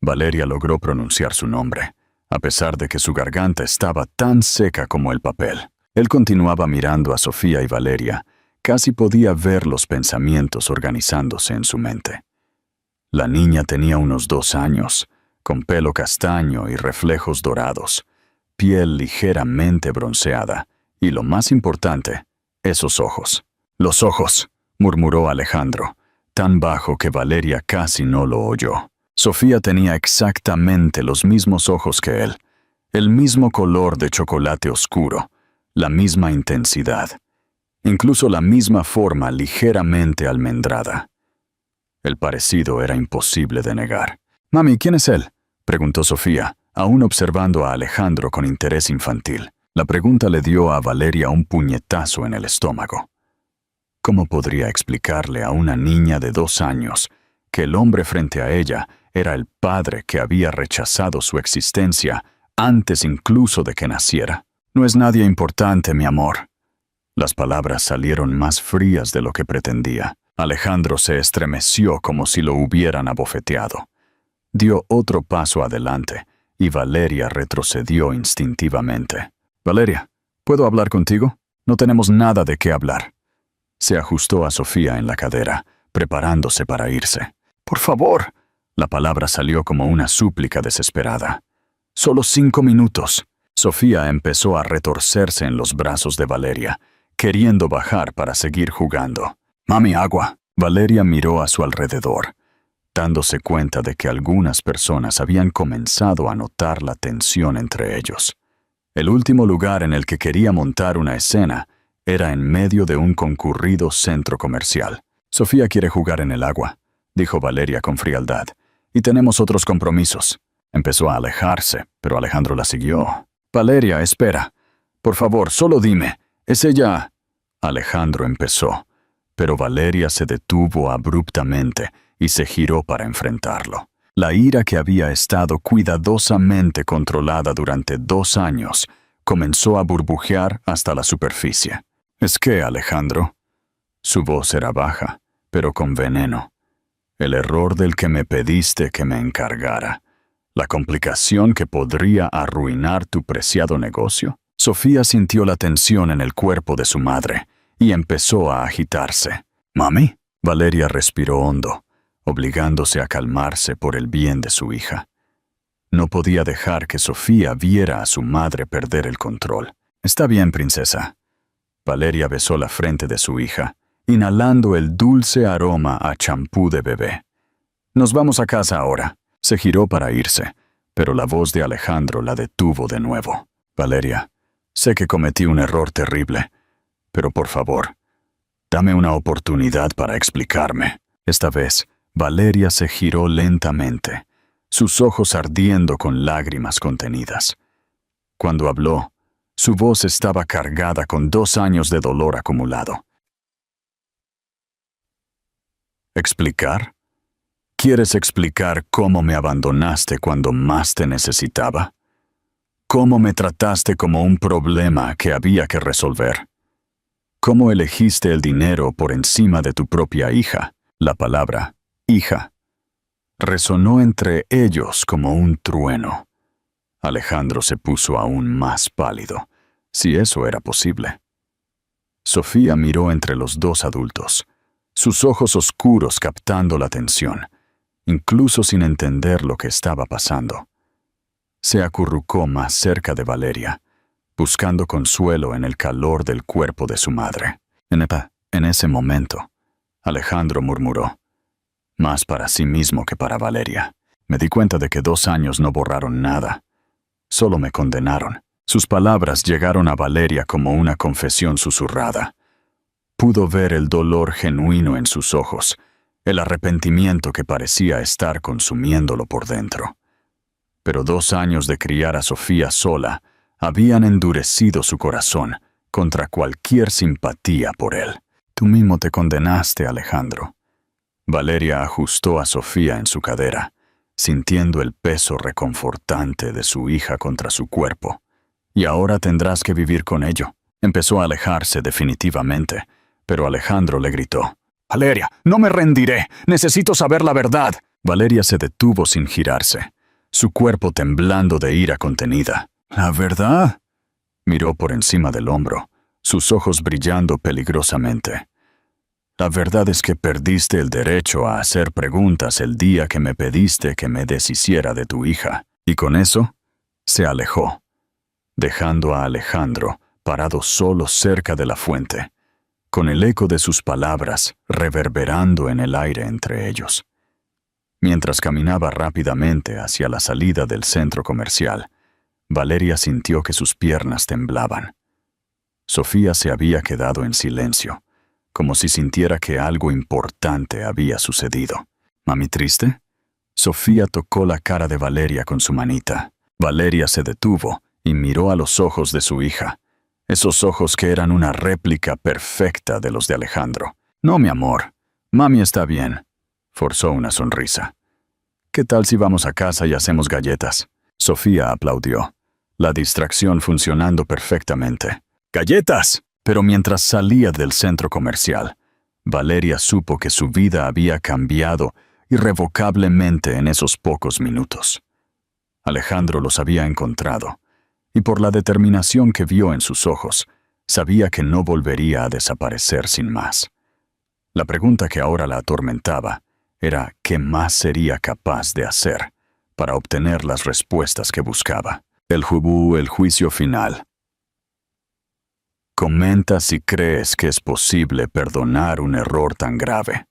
Valeria logró pronunciar su nombre, a pesar de que su garganta estaba tan seca como el papel. Él continuaba mirando a Sofía y Valeria. Casi podía ver los pensamientos organizándose en su mente. La niña tenía unos 2 años, con pelo castaño y reflejos dorados, piel ligeramente bronceada, y lo más importante, esos ojos. «Los ojos», murmuró Alejandro, tan bajo que Valeria casi no lo oyó. Sofía tenía exactamente los mismos ojos que él, el mismo color de chocolate oscuro, la misma intensidad, incluso la misma forma ligeramente almendrada. El parecido era imposible de negar. «Mami, ¿quién es él?», preguntó Sofía, aún observando a Alejandro con interés infantil. La pregunta le dio a Valeria un puñetazo en el estómago. ¿Cómo podría explicarle a una niña de 2 años que el hombre frente a ella era el padre que había rechazado su existencia antes incluso de que naciera? «No es nadie importante, mi amor». Las palabras salieron más frías de lo que pretendía. Alejandro se estremeció como si lo hubieran abofeteado. Dio otro paso adelante y Valeria retrocedió instintivamente. «Valeria, ¿puedo hablar contigo? No tenemos nada de qué hablar». Se ajustó a Sofía en la cadera, preparándose para irse. «Por favor». La palabra salió como una súplica desesperada. «Solo 5 minutos». Sofía empezó a retorcerse en los brazos de Valeria, queriendo bajar para seguir jugando. «Mami, agua». Valeria miró a su alrededor, dándose cuenta de que algunas personas habían comenzado a notar la tensión entre ellos. El último lugar en el que quería montar una escena era en medio de un concurrido centro comercial. «Sofía quiere jugar en el agua», dijo Valeria con frialdad, «y tenemos otros compromisos». Empezó a alejarse, pero Alejandro la siguió. «Valeria, espera. Por favor, solo dime. ¿Es ella...?» Alejandro empezó, pero Valeria se detuvo abruptamente y se giró para enfrentarlo. La ira que había estado cuidadosamente controlada durante 2 años comenzó a burbujear hasta la superficie. «¿Es qué, Alejandro?». Su voz era baja, pero con veneno. «El error del que me pediste que me encargara. La complicación que podría arruinar tu preciado negocio». Sofía sintió la tensión en el cuerpo de su madre y empezó a agitarse. «¿Mami?». Valeria respiró hondo, obligándose a calmarse por el bien de su hija. No podía dejar que Sofía viera a su madre perder el control. Está bien, princesa. Valeria besó la frente de su hija, inhalando el dulce aroma a champú de bebé. Nos vamos a casa ahora. Se giró para irse, pero la voz de Alejandro la detuvo de nuevo. Valeria, sé que cometí un error terrible, pero por favor, dame una oportunidad para explicarme. Esta vez, Valeria se giró lentamente, sus ojos ardiendo con lágrimas contenidas. Cuando habló, su voz estaba cargada con 2 años de dolor acumulado. ¿Explicar? ¿Quieres explicar cómo me abandonaste cuando más te necesitaba? ¿Cómo me trataste como un problema que había que resolver? ¿Cómo elegiste el dinero por encima de tu propia hija? La palabra hija resonó entre ellos como un trueno. Alejandro se puso aún más pálido, si eso era posible. Sofía miró entre los 2 adultos, sus ojos oscuros captando la atención, incluso sin entender lo que estaba pasando. Se acurrucó más cerca de Valeria, buscando consuelo en el calor del cuerpo de su madre. En ese momento, Alejandro murmuró, más para sí mismo que para Valeria. Me di cuenta de que 2 años no borraron nada. Solo me condenaron. Sus palabras llegaron a Valeria como una confesión susurrada. Pudo ver el dolor genuino en sus ojos, el arrepentimiento que parecía estar consumiéndolo por dentro. Pero 2 años de criar a Sofía sola habían endurecido su corazón contra cualquier simpatía por él. Tú mismo te condenaste, Alejandro. Valeria ajustó a Sofía en su cadera, sintiendo el peso reconfortante de su hija contra su cuerpo. Y ahora tendrás que vivir con ello. Empezó a alejarse definitivamente, pero Alejandro le gritó. Valeria, no me rendiré. Necesito saber la verdad. Valeria se detuvo sin girarse, su cuerpo temblando de ira contenida. ¿La verdad? Miró por encima del hombro, sus ojos brillando peligrosamente. La verdad es que perdiste el derecho a hacer preguntas el día que me pediste que me deshiciera de tu hija. Y con eso, se alejó, dejando a Alejandro parado solo cerca de la fuente, con el eco de sus palabras reverberando en el aire entre ellos. Mientras caminaba rápidamente hacia la salida del centro comercial, Valeria sintió que sus piernas temblaban. Sofía se había quedado en silencio, como si sintiera que algo importante había sucedido. ¿Mami triste? Sofía tocó la cara de Valeria con su manita. Valeria se detuvo y miró a los ojos de su hija, esos ojos que eran una réplica perfecta de los de Alejandro. No, mi amor, mami está bien. Forzó una sonrisa. ¿Qué tal si vamos a casa y hacemos galletas? Sofía aplaudió, la distracción funcionando perfectamente. ¡Galletas! Pero mientras salía del centro comercial, Valeria supo que su vida había cambiado irrevocablemente en esos pocos minutos. Alejandro los había encontrado, y por la determinación que vio en sus ojos, sabía que no volvería a desaparecer sin más. La pregunta que ahora la atormentaba era qué más sería capaz de hacer para obtener las respuestas que buscaba. El juicio final. Comenta si crees que es posible perdonar un error tan grave.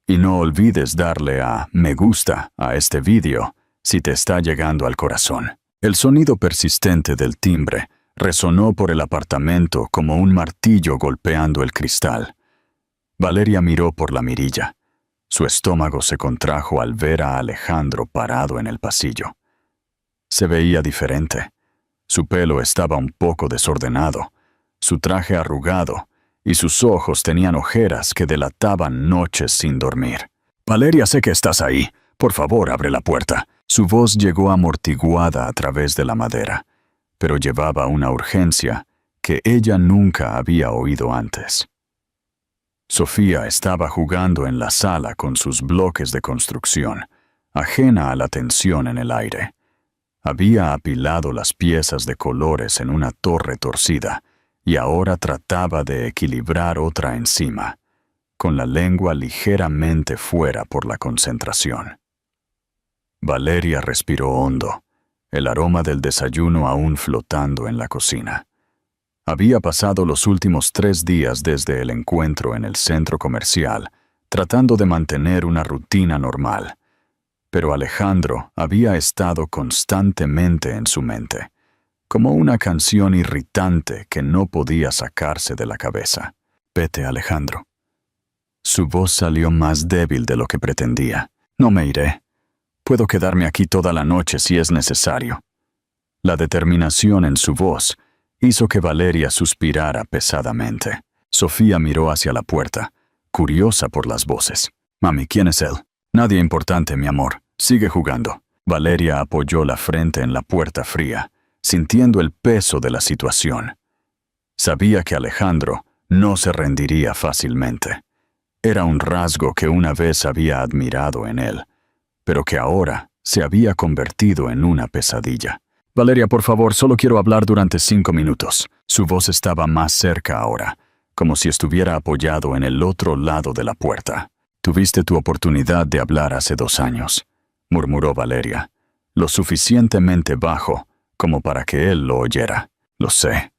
Y no olvides darle a me gusta a este vídeo si te está llegando al corazón. El sonido persistente del timbre resonó por el apartamento como un martillo golpeando el cristal. Valeria miró por la mirilla. Su estómago se contrajo al ver a Alejandro parado en el pasillo. Se veía diferente. Su pelo estaba un poco desordenado, su traje arrugado, y sus ojos tenían ojeras que delataban noches sin dormir. Valeria, sé que estás ahí. Por favor, abre la puerta. Su voz llegó amortiguada a través de la madera, pero llevaba una urgencia que ella nunca había oído antes. Sofía estaba jugando en la sala con sus bloques de construcción, ajena a la tensión en el aire. Había apilado las piezas de colores en una torre torcida y ahora trataba de equilibrar otra encima, con la lengua ligeramente fuera por la concentración. Valeria respiró hondo, el aroma del desayuno aún flotando en la cocina. Había pasado los últimos 3 días desde el encuentro en el centro comercial, tratando de mantener una rutina normal. Pero Alejandro había estado constantemente en su mente, como una canción irritante que no podía sacarse de la cabeza. «Vete, Alejandro». Su voz salió más débil de lo que pretendía. «No me iré. Puedo quedarme aquí toda la noche si es necesario». La determinación en su voz hizo que Valeria suspirara pesadamente. Sofía miró hacia la puerta, curiosa por las voces. «Mami, ¿quién es él?» «Nadie importante, mi amor. Sigue jugando». Valeria apoyó la frente en la puerta fría, sintiendo el peso de la situación. Sabía que Alejandro no se rendiría fácilmente. Era un rasgo que una vez había admirado en él, pero que ahora se había convertido en una pesadilla. «Valeria, por favor, solo quiero hablar durante 5 minutos». Su voz estaba más cerca ahora, como si estuviera apoyado en el otro lado de la puerta. «Tuviste tu oportunidad de hablar hace 2 años», murmuró Valeria, lo suficientemente bajo como para que él lo oyera. «Lo sé,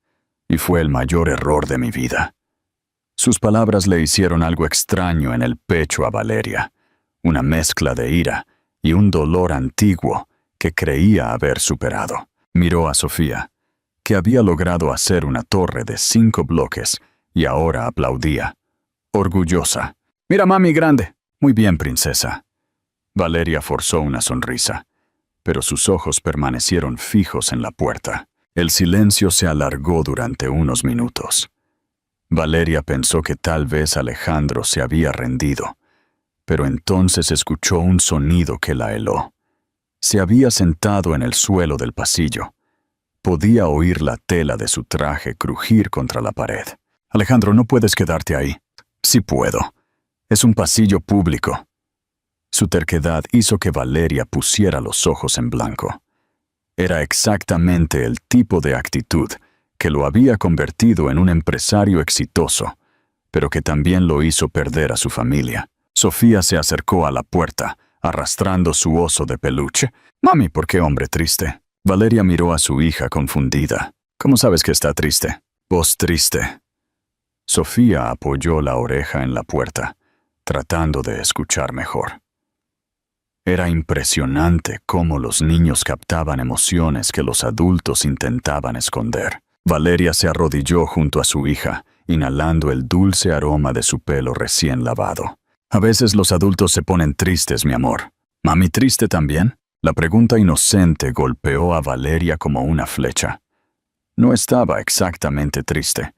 y fue el mayor error de mi vida». Sus palabras le hicieron algo extraño en el pecho a Valeria, una mezcla de ira y un dolor antiguo que creía haber superado. Miró a Sofía, que había logrado hacer una torre de 5 bloques y ahora aplaudía, orgullosa. «Mira, mami grande». «Muy bien, princesa». Valeria forzó una sonrisa, pero sus ojos permanecieron fijos en la puerta. El silencio se alargó durante unos minutos. Valeria pensó que tal vez Alejandro se había rendido, pero entonces escuchó un sonido que la heló. Se había sentado en el suelo del pasillo. Podía oír la tela de su traje crujir contra la pared. «Alejandro, no puedes quedarte ahí». «Sí puedo. Es un pasillo público». Su terquedad hizo que Valeria pusiera los ojos en blanco. Era exactamente el tipo de actitud que lo había convertido en un empresario exitoso, pero que también lo hizo perder a su familia. Sofía se acercó a la puerta, arrastrando su oso de peluche. «Mami, ¿por qué hombre triste?» Valeria miró a su hija confundida. «¿Cómo sabes que está triste?» «Voz triste». Sofía apoyó la oreja en la puerta, tratando de escuchar mejor. Era impresionante cómo los niños captaban emociones que los adultos intentaban esconder. Valeria se arrodilló junto a su hija, inhalando el dulce aroma de su pelo recién lavado. «A veces los adultos se ponen tristes, mi amor». «¿Mami triste también?» La pregunta inocente golpeó a Valeria como una flecha. No estaba exactamente triste,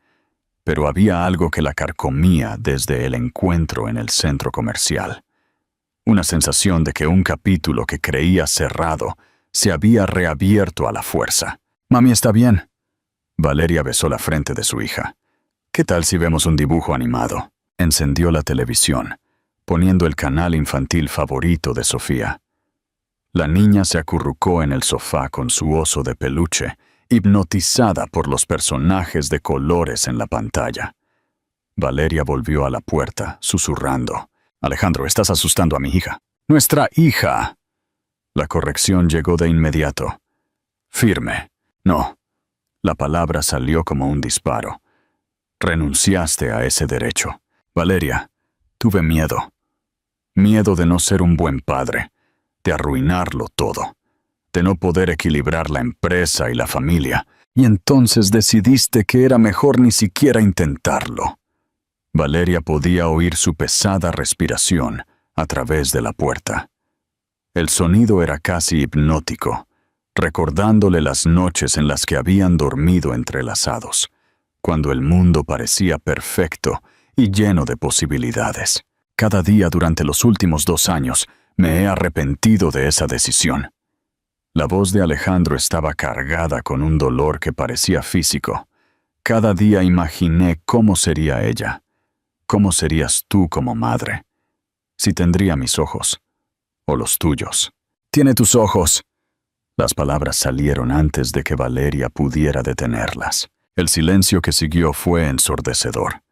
pero había algo que la carcomía desde el encuentro en el centro comercial. Una sensación de que un capítulo que creía cerrado se había reabierto a la fuerza. «Mami está bien». Valeria besó la frente de su hija. «¿Qué tal si vemos un dibujo animado?» Encendió la televisión, poniendo el canal infantil favorito de Sofía. La niña se acurrucó en el sofá con su oso de peluche, hipnotizada por los personajes de colores en la pantalla. Valeria volvió a la puerta, susurrando. «Alejandro, estás asustando a mi hija». «Nuestra hija». La corrección llegó de inmediato. «Firme». «No». La palabra salió como un disparo. «Renunciaste a ese derecho». «Valeria, tuve miedo. Miedo de no ser un buen padre, de arruinarlo todo, de no poder equilibrar la empresa y la familia, y entonces decidiste que era mejor ni siquiera intentarlo». Valeria podía oír su pesada respiración a través de la puerta. El sonido era casi hipnótico, recordándole las noches en las que habían dormido entrelazados, cuando el mundo parecía perfecto y lleno de posibilidades. «Cada día durante los últimos 2 años me he arrepentido de esa decisión». La voz de Alejandro estaba cargada con un dolor que parecía físico. «Cada día imaginé cómo sería ella. ¿Cómo serías tú como madre? Si tendría mis ojos. O los tuyos». «Tiene tus ojos». Las palabras salieron antes de que Valeria pudiera detenerlas. El silencio que siguió fue ensordecedor.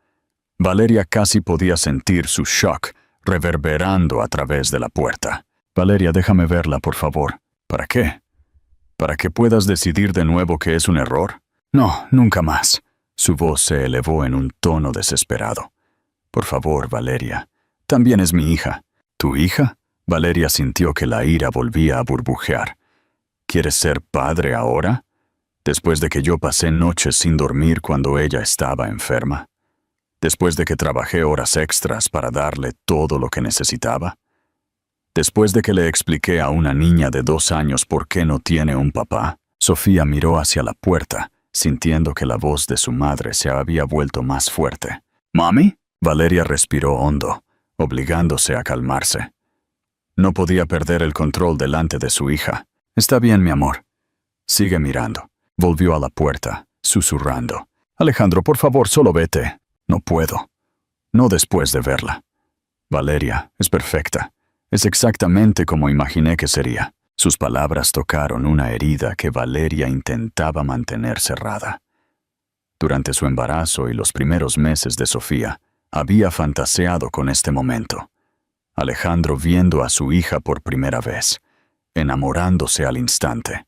Valeria casi podía sentir su shock reverberando a través de la puerta. «Valeria, déjame verla, por favor». «¿Para qué? ¿Para que puedas decidir de nuevo que es un error?» «No, nunca más». Su voz se elevó en un tono desesperado. Por favor, Valeria. También es mi hija. ¿Tu hija? Valeria sintió que la ira volvía a burbujear. ¿Quieres ser padre ahora? Después de que yo pasé noches sin dormir cuando ella estaba enferma. Después de que trabajé horas extras para darle todo lo que necesitaba. Después de que le expliqué a una niña de 2 años por qué no tiene un papá. Sofía miró hacia la puerta, sintiendo que la voz de su madre se había vuelto más fuerte. ¿Mami? Valeria respiró hondo, obligándose a calmarse. No podía perder el control delante de su hija. Está bien, mi amor. Sigue mirando. Volvió a la puerta, susurrando. Alejandro, por favor, solo vete. No puedo. No después de verla. Valeria, es perfecta. Es exactamente como imaginé que sería. Sus palabras tocaron una herida que Valeria intentaba mantener cerrada. Durante su embarazo y los primeros meses de Sofía, había fantaseado con este momento. Alejandro viendo a su hija por primera vez, enamorándose al instante,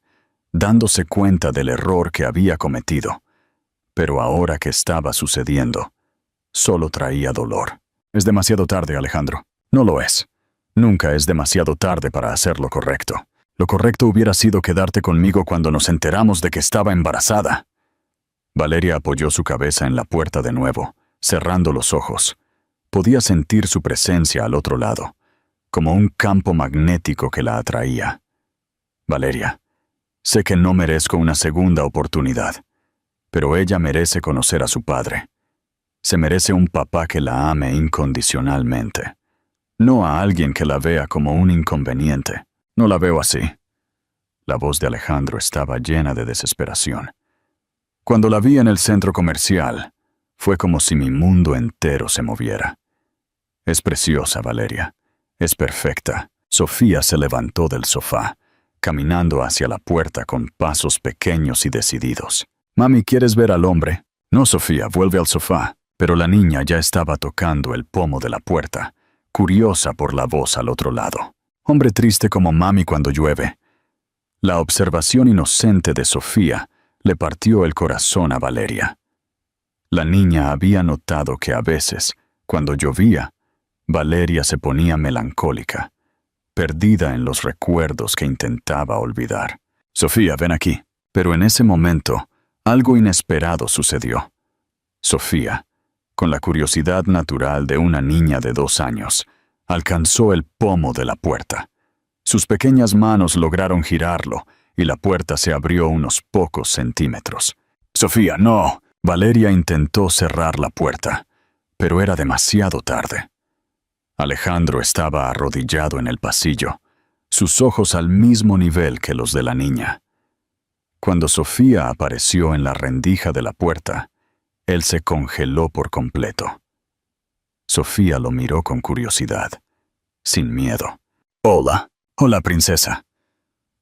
dándose cuenta del error que había cometido. Pero ahora que estaba sucediendo, solo traía dolor. Es demasiado tarde, Alejandro. No lo es. Nunca es demasiado tarde para hacer lo correcto. Lo correcto hubiera sido quedarte conmigo cuando nos enteramos de que estaba embarazada. Valeria apoyó su cabeza en la puerta de nuevo, cerrando los ojos. Podía sentir su presencia al otro lado, como un campo magnético que la atraía. Valeria, sé que no merezco una segunda oportunidad, pero ella merece conocer a su padre. Se merece un papá que la ame incondicionalmente, no a alguien que la vea como un inconveniente. No la veo así. La voz de Alejandro estaba llena de desesperación. Cuando la vi en el centro comercial, fue como si mi mundo entero se moviera. Es preciosa, Valeria. Es perfecta. Sofía se levantó del sofá, caminando hacia la puerta con pasos pequeños y decididos. Mami, ¿quieres ver al hombre? No, Sofía, vuelve al sofá. Pero la niña ya estaba tocando el pomo de la puerta, curiosa por la voz al otro lado. Hombre triste como mami cuando llueve. La observación inocente de Sofía le partió el corazón a Valeria. La niña había notado que a veces, cuando llovía, Valeria se ponía melancólica, perdida en los recuerdos que intentaba olvidar. Sofía, ven aquí. Pero en ese momento, algo inesperado sucedió. Sofía, con la curiosidad natural de una niña de 2 años, alcanzó el pomo de la puerta. Sus pequeñas manos lograron girarlo y la puerta se abrió unos pocos centímetros. Sofía, no. Valeria intentó cerrar la puerta, pero era demasiado tarde. Alejandro estaba arrodillado en el pasillo, sus ojos al mismo nivel que los de la niña. Cuando Sofía apareció en la rendija de la puerta, él se congeló por completo. Sofía lo miró con curiosidad, sin miedo. Hola, hola princesa.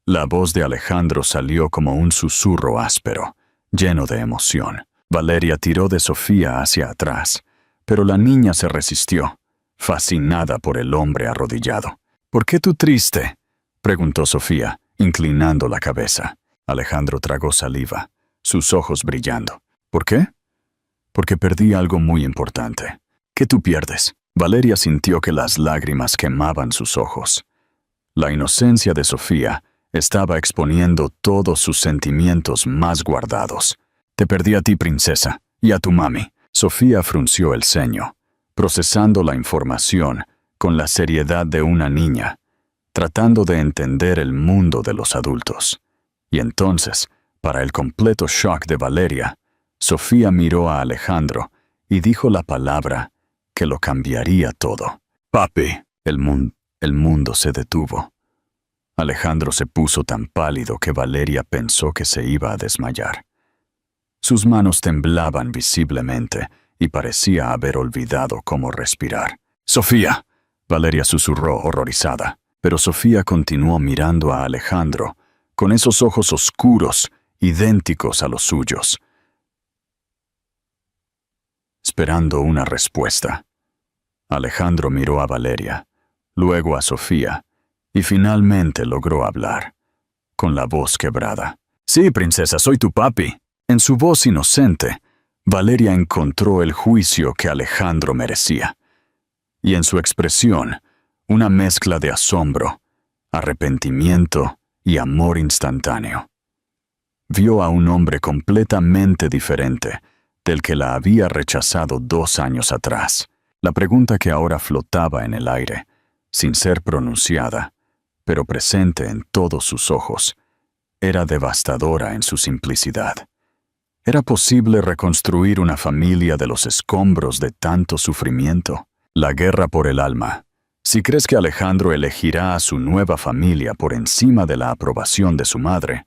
La voz de Alejandro salió como un susurro áspero, lleno de emoción. Valeria tiró de Sofía hacia atrás, pero la niña se resistió, fascinada por el hombre arrodillado. ¿Por qué tú triste?, preguntó Sofía, inclinando la cabeza. Alejandro tragó saliva, sus ojos brillando. ¿Por qué? Porque perdí algo muy importante. ¿Qué tú pierdes? Valeria sintió que las lágrimas quemaban sus ojos. La inocencia de Sofía estaba exponiendo todos sus sentimientos más guardados. Te perdí a ti, princesa, y a tu mami. Sofía frunció el ceño, procesando la información con la seriedad de una niña, tratando de entender el mundo de los adultos. Y entonces, para el completo shock de Valeria, Sofía miró a Alejandro y dijo la palabra que lo cambiaría todo. Papi. El mundo se detuvo. Alejandro se puso tan pálido que Valeria pensó que se iba a desmayar. Sus manos temblaban visiblemente y parecía haber olvidado cómo respirar. «Sofía», Valeria susurró horrorizada, pero Sofía continuó mirando a Alejandro con esos ojos oscuros, idénticos a los suyos, esperando una respuesta. Alejandro miró a Valeria, luego a Sofía, y finalmente logró hablar, con la voz quebrada. «Sí, princesa, soy tu papi». En su voz inocente, Valeria encontró el juicio que Alejandro merecía, y en su expresión, una mezcla de asombro, arrepentimiento y amor instantáneo. Vio a un hombre completamente diferente del que la había rechazado 2 años atrás. La pregunta que ahora flotaba en el aire, sin ser pronunciada, pero presente en todos sus ojos, era devastadora en su simplicidad. ¿Era posible reconstruir una familia de los escombros de tanto sufrimiento? La guerra por el alma. Si crees que Alejandro elegirá a su nueva familia por encima de la aprobación de su madre,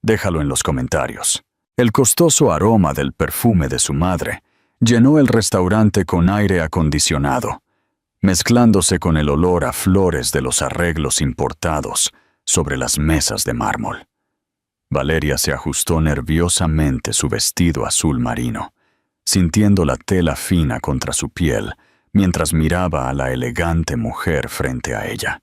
déjalo en los comentarios. El costoso aroma del perfume de su madre llenó el restaurante con aire acondicionado, mezclándose con el olor a flores de los arreglos importados sobre las mesas de mármol. Valeria se ajustó nerviosamente su vestido azul marino, sintiendo la tela fina contra su piel mientras miraba a la elegante mujer frente a ella.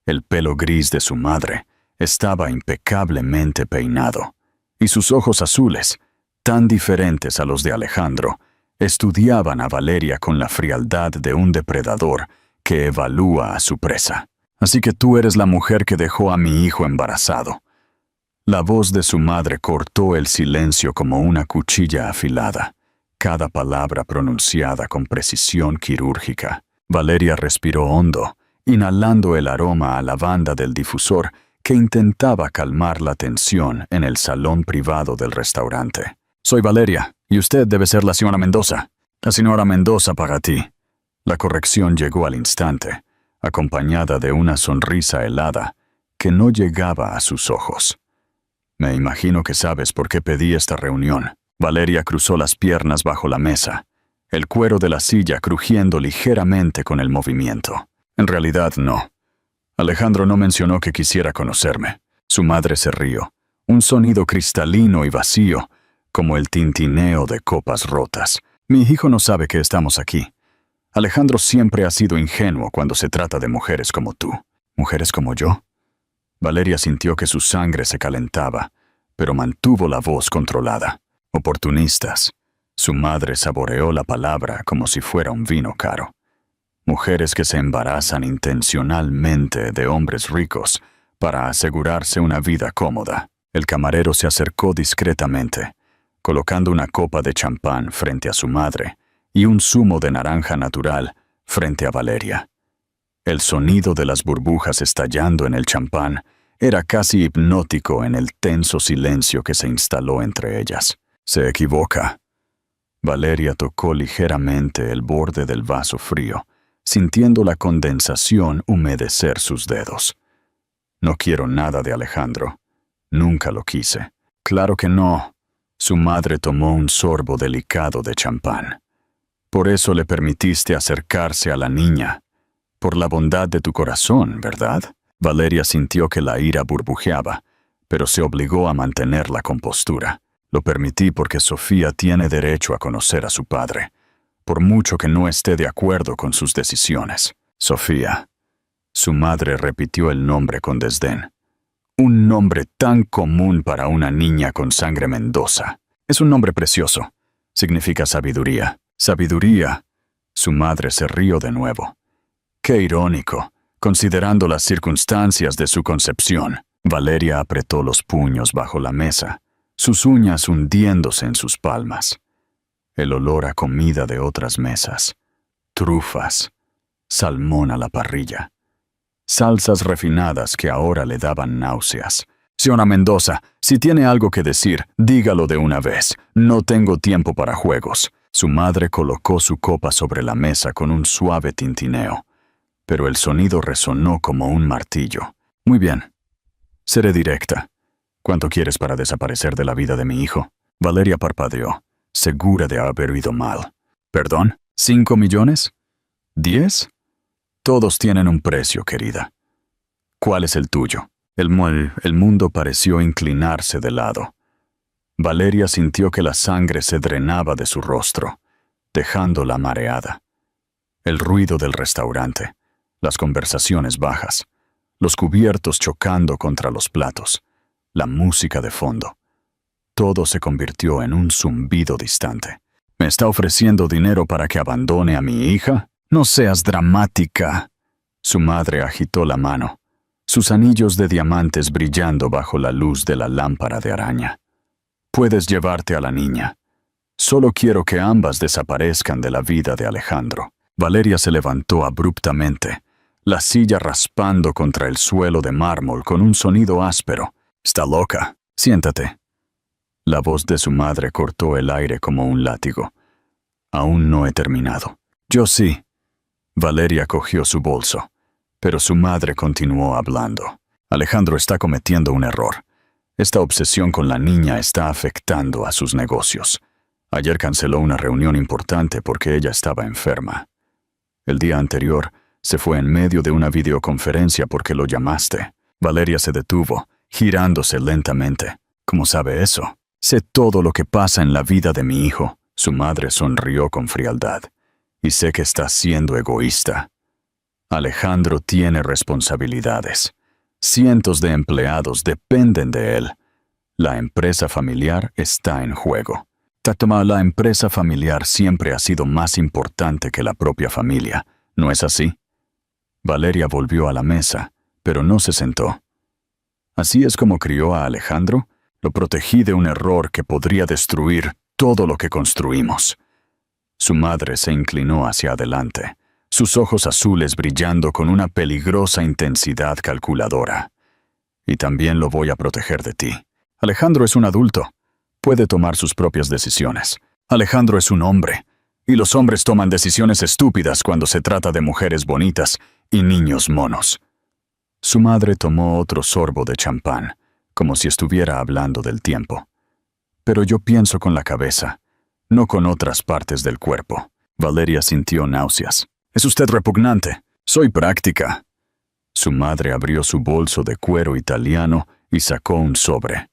El pelo gris de su madre estaba impecablemente peinado, y sus ojos azules, tan diferentes a los de Alejandro, estudiaban a Valeria con la frialdad de un depredador que evalúa a su presa. Así que tú eres la mujer que dejó a mi hijo embarazado. La voz de su madre cortó el silencio como una cuchilla afilada, cada palabra pronunciada con precisión quirúrgica. Valeria respiró hondo, inhalando el aroma a lavanda del difusor que intentaba calmar la tensión en el salón privado del restaurante. Soy Valeria, y usted debe ser la señora Mendoza. La señora Mendoza para ti. La corrección llegó al instante, acompañada de una sonrisa helada que no llegaba a sus ojos. Me imagino que sabes por qué pedí esta reunión. Valeria cruzó las piernas bajo la mesa, el cuero de la silla crujiendo ligeramente con el movimiento. En realidad no. Alejandro no mencionó que quisiera conocerme. Su madre se rió, un sonido cristalino y vacío, como el tintineo de copas rotas. Mi hijo no sabe que estamos aquí. Alejandro siempre ha sido ingenuo cuando se trata de mujeres como tú. ¿Mujeres como yo? Valeria sintió que su sangre se calentaba, pero mantuvo la voz controlada. Oportunistas. Su madre saboreó la palabra como si fuera un vino caro. Mujeres que se embarazan intencionalmente de hombres ricos para asegurarse una vida cómoda. El camarero se acercó discretamente, colocando una copa de champán frente a su madre y un zumo de naranja natural frente a Valeria. El sonido de las burbujas estallando en el champán era casi hipnótico en el tenso silencio que se instaló entre ellas. Se equivoca. Valeria tocó ligeramente el borde del vaso frío, sintiendo la condensación humedecer sus dedos. No quiero nada de Alejandro. Nunca lo quise. Claro que no. Su madre tomó un sorbo delicado de champán. Por eso le permitiste acercarse a la niña. Por la bondad de tu corazón, ¿verdad? Valeria sintió que la ira burbujeaba, pero se obligó a mantener la compostura. Lo permití porque Sofía tiene derecho a conocer a su padre, por mucho que no esté de acuerdo con sus decisiones. Sofía. Su madre repitió el nombre con desdén. Un nombre tan común para una niña con sangre Mendoza. Es un nombre precioso. Significa sabiduría. Sabiduría. Su madre se rió de nuevo. Qué irónico, considerando las circunstancias de su concepción. Valeria apretó los puños bajo la mesa, sus uñas hundiéndose en sus palmas. El olor a comida de otras mesas. Trufas. Salmón a la parrilla. Salsas refinadas que ahora le daban náuseas. Señora Mendoza, si tiene algo que decir, dígalo de una vez. No tengo tiempo para juegos. Su madre colocó su copa sobre la mesa con un suave tintineo, pero el sonido resonó como un martillo. Muy bien. Seré directa. ¿Cuánto quieres para desaparecer de la vida de mi hijo? Valeria parpadeó, segura de haber oído mal. ¿Perdón? ¿5 millones? ¿10? Todos tienen un precio, querida. ¿Cuál es el tuyo? El mundo pareció inclinarse de lado. Valeria sintió que la sangre se drenaba de su rostro, dejándola mareada. El ruido del restaurante, las conversaciones bajas, los cubiertos chocando contra los platos, la música de fondo. todo se convirtió en un zumbido distante. ¿Me está ofreciendo dinero para que abandone a mi hija? No seas dramática. Su madre agitó la mano, sus anillos de diamantes brillando bajo la luz de la lámpara de araña. Puedes llevarte a la niña. Solo quiero que ambas desaparezcan de la vida de Alejandro. Valeria se levantó abruptamente, la silla raspando contra el suelo de mármol con un sonido áspero. «Está loca. Siéntate». La voz de su madre cortó el aire como un látigo. «Aún no he terminado». «Yo sí». Valeria cogió su bolso, pero su madre continuó hablando. «Alejandro está cometiendo un error. Esta obsesión con la niña está afectando a sus negocios. Ayer canceló una reunión importante porque ella estaba enferma. El día anterior, se fue en medio de una videoconferencia porque lo llamaste». Valeria se detuvo, girándose lentamente. «¿Cómo sabe eso?» «Sé todo lo que pasa en la vida de mi hijo». Su madre sonrió con frialdad. «Y sé que está siendo egoísta. Alejandro tiene responsabilidades. Cientos de empleados dependen de él. La empresa familiar está en juego». «Tatoma, la empresa familiar siempre ha sido más importante que la propia familia, ¿no es así?» Valeria volvió a la mesa, pero no se sentó. «¿Así es como crió a Alejandro? Lo protegí de un error que podría destruir todo lo que construimos». Su madre se inclinó hacia adelante, sus ojos azules brillando con una peligrosa intensidad calculadora. «Y también lo voy a proteger de ti. Alejandro es un adulto. Puede tomar sus propias decisiones. Alejandro es un hombre, y los hombres toman decisiones estúpidas cuando se trata de mujeres bonitas y niños monos». Su madre tomó otro sorbo de champán, como si estuviera hablando del tiempo. «Pero yo pienso con la cabeza, no con otras partes del cuerpo». Valeria sintió náuseas. «Es usted repugnante. Soy práctica». Su madre abrió su bolso de cuero italiano y sacó un sobre.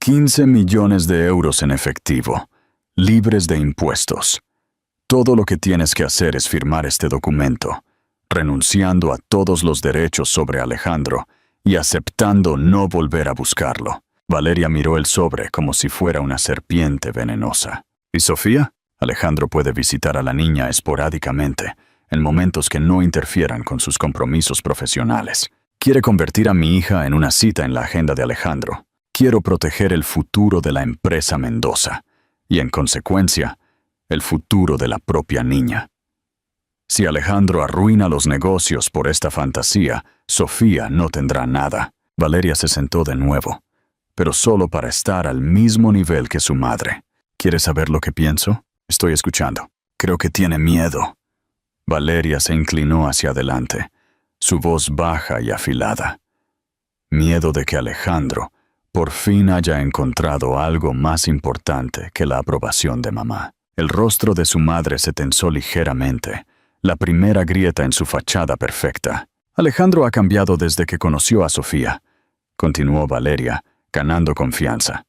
15 millones de euros en efectivo, libres de impuestos. Todo lo que tienes que hacer es firmar este documento, renunciando a todos los derechos sobre Alejandro y aceptando no volver a buscarlo». Valeria miró el sobre como si fuera una serpiente venenosa. «¿Y Sofía?» «Alejandro puede visitar a la niña esporádicamente, en momentos que no interfieran con sus compromisos profesionales. Quiere convertir a mi hija en una cita en la agenda de Alejandro. Quiero proteger el futuro de la empresa Mendoza y, en consecuencia, el futuro de la propia niña. Si Alejandro arruina los negocios por esta fantasía, Sofía no tendrá nada». Valeria se sentó de nuevo, pero solo para estar al mismo nivel que su madre. «¿Quieres saber lo que pienso? Estoy escuchando. Creo que tiene miedo». Valeria se inclinó hacia adelante, su voz baja y afilada. «Miedo de que Alejandro por fin haya encontrado algo más importante que la aprobación de mamá». El rostro de su madre se tensó ligeramente, la primera grieta en su fachada perfecta. «Alejandro ha cambiado desde que conoció a Sofía», continuó Valeria, ganando confianza.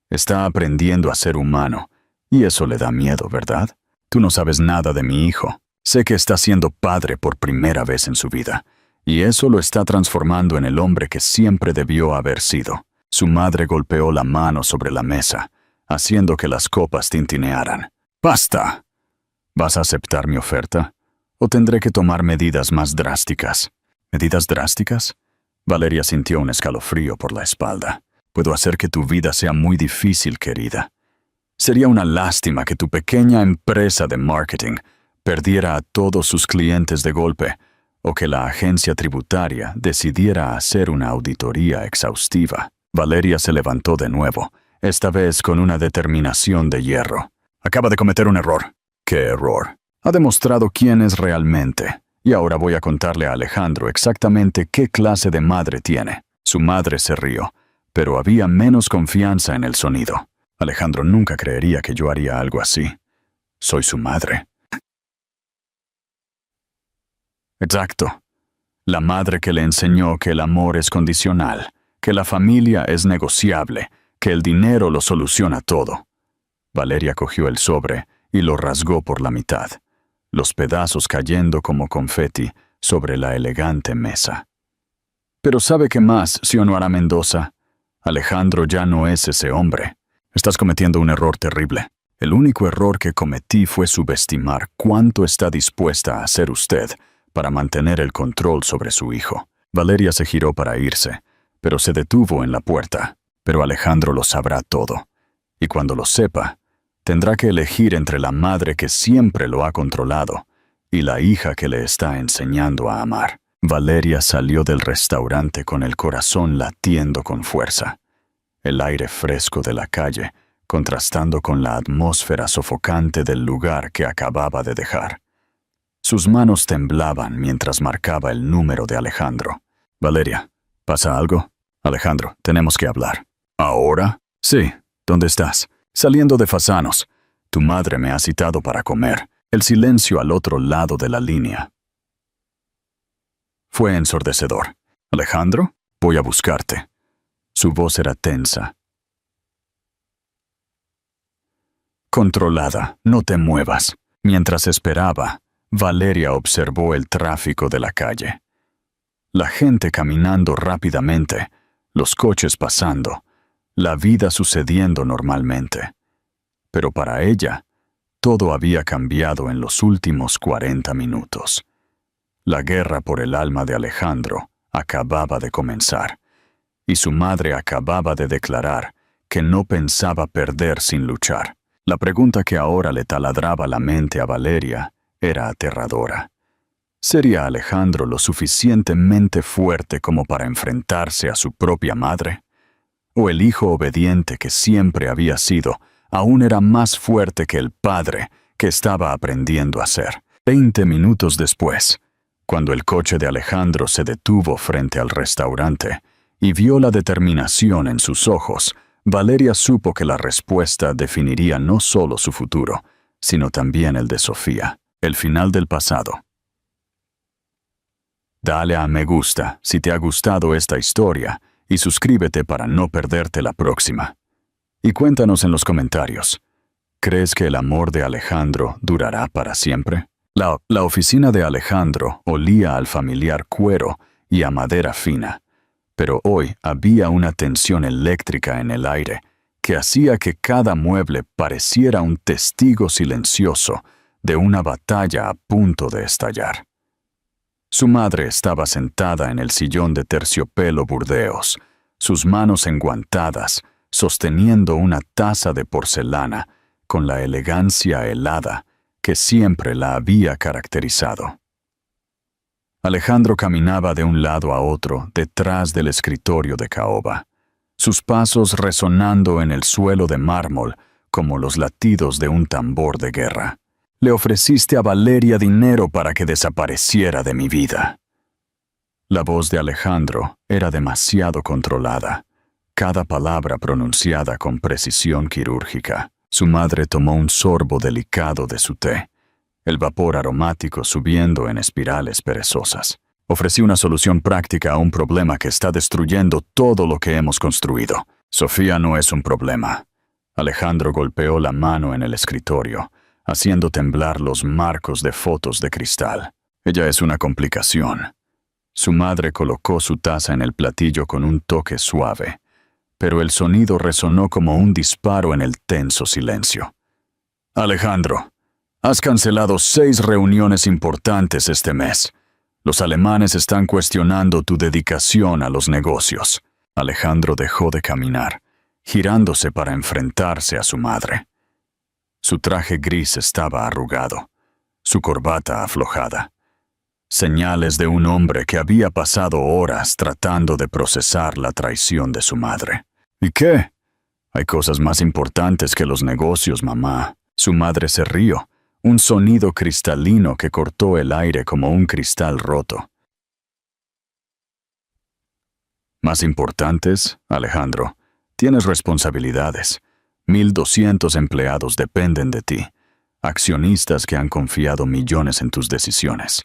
«Está aprendiendo a ser humano, y eso le da miedo, ¿verdad? Tú no sabes nada de mi hijo. Sé que está siendo padre por primera vez en su vida, y eso lo está transformando en el hombre que siempre debió haber sido». Su madre golpeó la mano sobre la mesa, haciendo que las copas tintinearan. «¡Basta! ¿Vas a aceptar mi oferta? ¿O tendré que tomar medidas más drásticas?» «¿Medidas drásticas?» Valeria sintió un escalofrío por la espalda. «Puedo hacer que tu vida sea muy difícil, querida. Sería una lástima que tu pequeña empresa de marketing perdiera a todos sus clientes de golpe, o que la agencia tributaria decidiera hacer una auditoría exhaustiva». Valeria se levantó de nuevo, esta vez con una determinación de hierro. «Acaba de cometer un error». «¿Qué error?» «Ha demostrado quién es realmente, y ahora voy a contarle a Alejandro exactamente qué clase de madre tiene». Su madre se rió, pero había menos confianza en el sonido. «Alejandro nunca creería que yo haría algo así. Soy su madre». «Exacto. La madre que le enseñó que el amor es condicional, que la familia es negociable, que el dinero lo soluciona todo». Valeria cogió el sobre y lo rasgó por la mitad, los pedazos cayendo como confeti sobre la elegante mesa. «Pero ¿sabe qué más, Xiomara Mendoza? Alejandro ya no es ese hombre. Estás cometiendo un error terrible. El único error que cometí fue subestimar cuánto está dispuesta a hacer usted para mantener el control sobre su hijo. Valeria se giró para irse, pero se detuvo en la puerta. Pero Alejandro lo sabrá todo. Y cuando lo sepa, tendrá que elegir entre la madre que siempre lo ha controlado y la hija que le está enseñando a amar. Valeria salió del restaurante con el corazón latiendo con fuerza. El aire fresco de la calle, contrastando con la atmósfera sofocante del lugar que acababa de dejar. Sus manos temblaban mientras marcaba el número de Alejandro. Valeria, ¿pasa algo? Alejandro, tenemos que hablar. ¿Ahora? Sí. ¿Dónde estás? Saliendo de Fasanos. Tu madre me ha citado para comer. El silencio al otro lado de la línea fue ensordecedor. Alejandro, voy a buscarte. Su voz era tensa. Controlada, no te muevas. Mientras esperaba, Valeria observó el tráfico de la calle. La gente caminando rápidamente, los coches pasando, la vida sucediendo normalmente. Pero para ella, todo había cambiado en los últimos 40 minutos. La guerra por el alma de Alejandro acababa de comenzar, y su madre acababa de declarar que no pensaba perder sin luchar. La pregunta que ahora le taladraba la mente a Valeria era aterradora. ¿Sería Alejandro lo suficientemente fuerte como para enfrentarse a su propia madre? ¿O el hijo obediente que siempre había sido aún era más fuerte que el padre que estaba aprendiendo a ser? 20 minutos después, cuando el coche de Alejandro se detuvo frente al restaurante y vio la determinación en sus ojos, Valeria supo que la respuesta definiría no solo su futuro, sino también el de Sofía, el final del pasado. Dale a me gusta si te ha gustado esta historia y suscríbete para no perderte la próxima. Y cuéntanos en los comentarios, ¿crees que el amor de Alejandro durará para siempre? La oficina de Alejandro olía al familiar cuero y a madera fina, pero hoy había una tensión eléctrica en el aire que hacía que cada mueble pareciera un testigo silencioso de una batalla a punto de estallar. Su madre estaba sentada en el sillón de terciopelo burdeos, sus manos enguantadas, sosteniendo una taza de porcelana con la elegancia helada que siempre la había caracterizado. Alejandro caminaba de un lado a otro detrás del escritorio de caoba, sus pasos resonando en el suelo de mármol como los latidos de un tambor de guerra. Le ofreciste a Valeria dinero para que desapareciera de mi vida. La voz de Alejandro era demasiado controlada, cada palabra pronunciada con precisión quirúrgica. Su madre tomó un sorbo delicado de su té, el vapor aromático subiendo en espirales perezosas. Ofrecí una solución práctica a un problema que está destruyendo todo lo que hemos construido. Sofía no es un problema. Alejandro golpeó la mano en el escritorio, haciendo temblar los marcos de fotos de cristal. Ella es una complicación. Su madre colocó su taza en el platillo con un toque suave, pero el sonido resonó como un disparo en el tenso silencio. Alejandro, has cancelado 6 reuniones importantes este mes. Los alemanes están cuestionando tu dedicación a los negocios. Alejandro dejó de caminar, girándose para enfrentarse a su madre. Su traje gris estaba arrugado, su corbata aflojada. Señales de un hombre que había pasado horas tratando de procesar la traición de su madre. ¿Y qué? Hay cosas más importantes que los negocios, mamá. Su madre se rió, un sonido cristalino que cortó el aire como un cristal roto. ¿Más importantes, Alejandro? Tienes responsabilidades. 1,200 empleados dependen de ti, accionistas que han confiado millones en tus decisiones.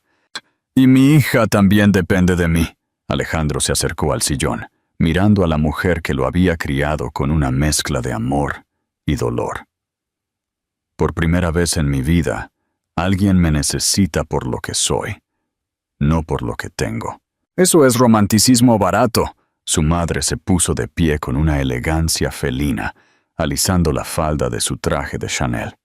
Y mi hija también depende de mí. Alejandro se acercó al sillón, mirando a la mujer que lo había criado con una mezcla de amor y dolor. Por primera vez en mi vida, alguien me necesita por lo que soy, no por lo que tengo. Eso es romanticismo barato. Su madre se puso de pie con una elegancia felina, alisando la falda de su traje de Chanel.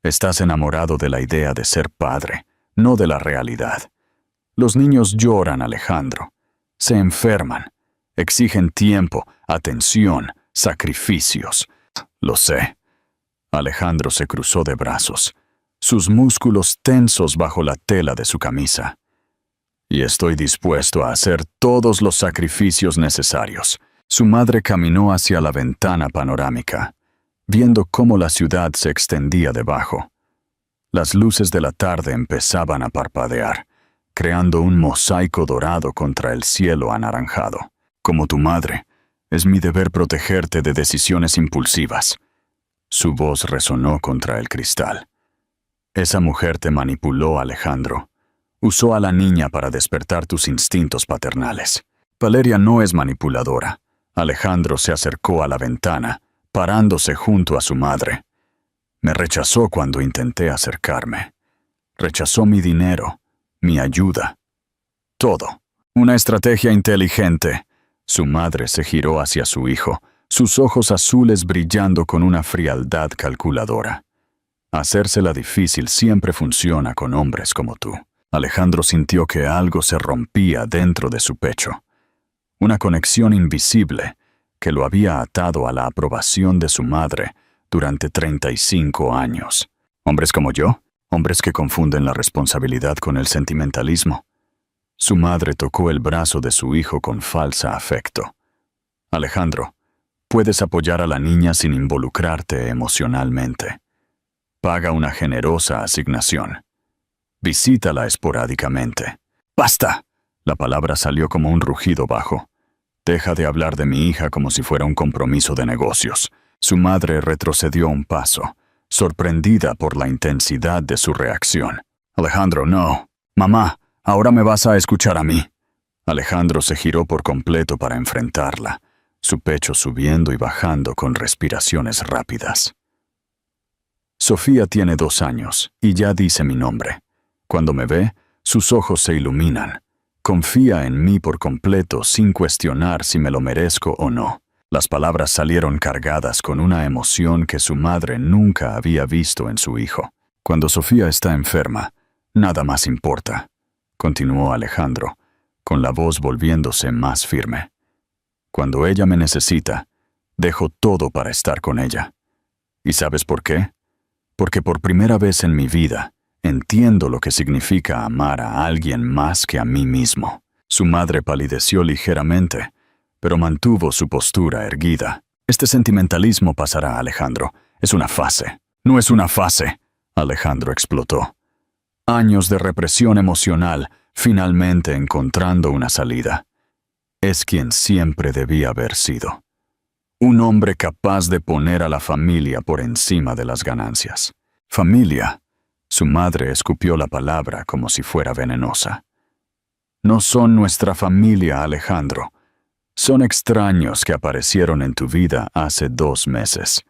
Estás enamorado de la idea de ser padre, no de la realidad. Los niños lloran, Alejandro. Se enferman. Exigen tiempo, atención, sacrificios. Lo sé. Alejandro se cruzó de brazos, sus músculos tensos bajo la tela de su camisa. Y estoy dispuesto a hacer todos los sacrificios necesarios. Su madre caminó hacia la ventana panorámica, viendo cómo la ciudad se extendía debajo. Las luces de la tarde empezaban a parpadear, creando un mosaico dorado contra el cielo anaranjado. Como tu madre, es mi deber protegerte de decisiones impulsivas. Su voz resonó contra el cristal. Esa mujer te manipuló, Alejandro. Usó a la niña para despertar tus instintos paternales. Valeria no es manipuladora. Alejandro se acercó a la ventana, parándose junto a su madre. Me rechazó cuando intenté acercarme. Rechazó mi dinero, mi ayuda. Todo. Una estrategia inteligente. Su madre se giró hacia su hijo, sus ojos azules brillando con una frialdad calculadora. Hacérsela difícil siempre funciona con hombres como tú. Alejandro sintió que algo se rompía dentro de su pecho. Una conexión invisible que lo había atado a la aprobación de su madre durante 35 años. Hombres como yo, hombres que confunden la responsabilidad con el sentimentalismo. Su madre tocó el brazo de su hijo con falsa afecto. Alejandro, puedes apoyar a la niña sin involucrarte emocionalmente. Paga una generosa asignación. Visítala esporádicamente. ¡Basta! La palabra salió como un rugido bajo. Deja de hablar de mi hija como si fuera un compromiso de negocios. Su madre retrocedió un paso, sorprendida por la intensidad de su reacción. Alejandro, no. Mamá, ahora me vas a escuchar a mí. Alejandro se giró por completo para enfrentarla, su pecho subiendo y bajando con respiraciones rápidas. Sofía tiene 2 años y ya dice mi nombre. Cuando me ve, sus ojos se iluminan. Confía en mí por completo sin cuestionar si me lo merezco o no. Las palabras salieron cargadas con una emoción que su madre nunca había visto en su hijo. Cuando Sofía está enferma, nada más importa, continuó Alejandro, con la voz volviéndose más firme. Cuando ella me necesita, dejo todo para estar con ella. ¿Y sabes por qué? Porque por primera vez en mi vida, entiendo lo que significa amar a alguien más que a mí mismo. Su madre palideció ligeramente, pero mantuvo su postura erguida. Este sentimentalismo pasará, Alejandro. Es una fase. No es una fase. Alejandro explotó. Años de represión emocional, finalmente encontrando una salida. Es quien siempre debía haber sido. Un hombre capaz de poner a la familia por encima de las ganancias. Familia. Su madre escupió la palabra como si fuera venenosa. No son nuestra familia, Alejandro. Son extraños que aparecieron en tu vida hace 2 meses.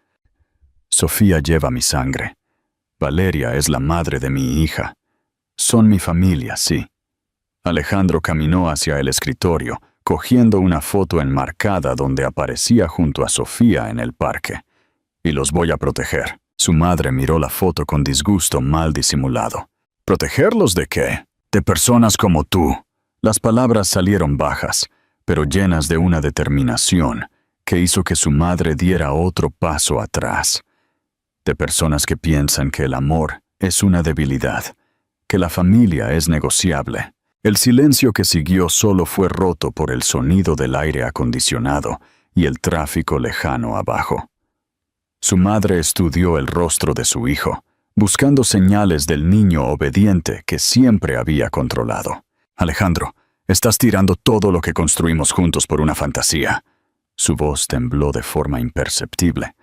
Sofía lleva mi sangre. Valeria es la madre de mi hija. Son mi familia, sí. Alejandro caminó hacia el escritorio, cogiendo una foto enmarcada donde aparecía junto a Sofía en el parque. Y los voy a proteger. Su madre miró la foto con disgusto mal disimulado. ¿Protegerlos de qué? De personas como tú. Las palabras salieron bajas, pero llenas de una determinación que hizo que su madre diera otro paso atrás. De personas que piensan que el amor es una debilidad, que la familia es negociable. El silencio que siguió solo fue roto por el sonido del aire acondicionado y el tráfico lejano abajo. Su madre estudió el rostro de su hijo, buscando señales del niño obediente que siempre había controlado. Alejandro, estás tirando todo lo que construimos juntos por una fantasía. Su voz tembló de forma imperceptible.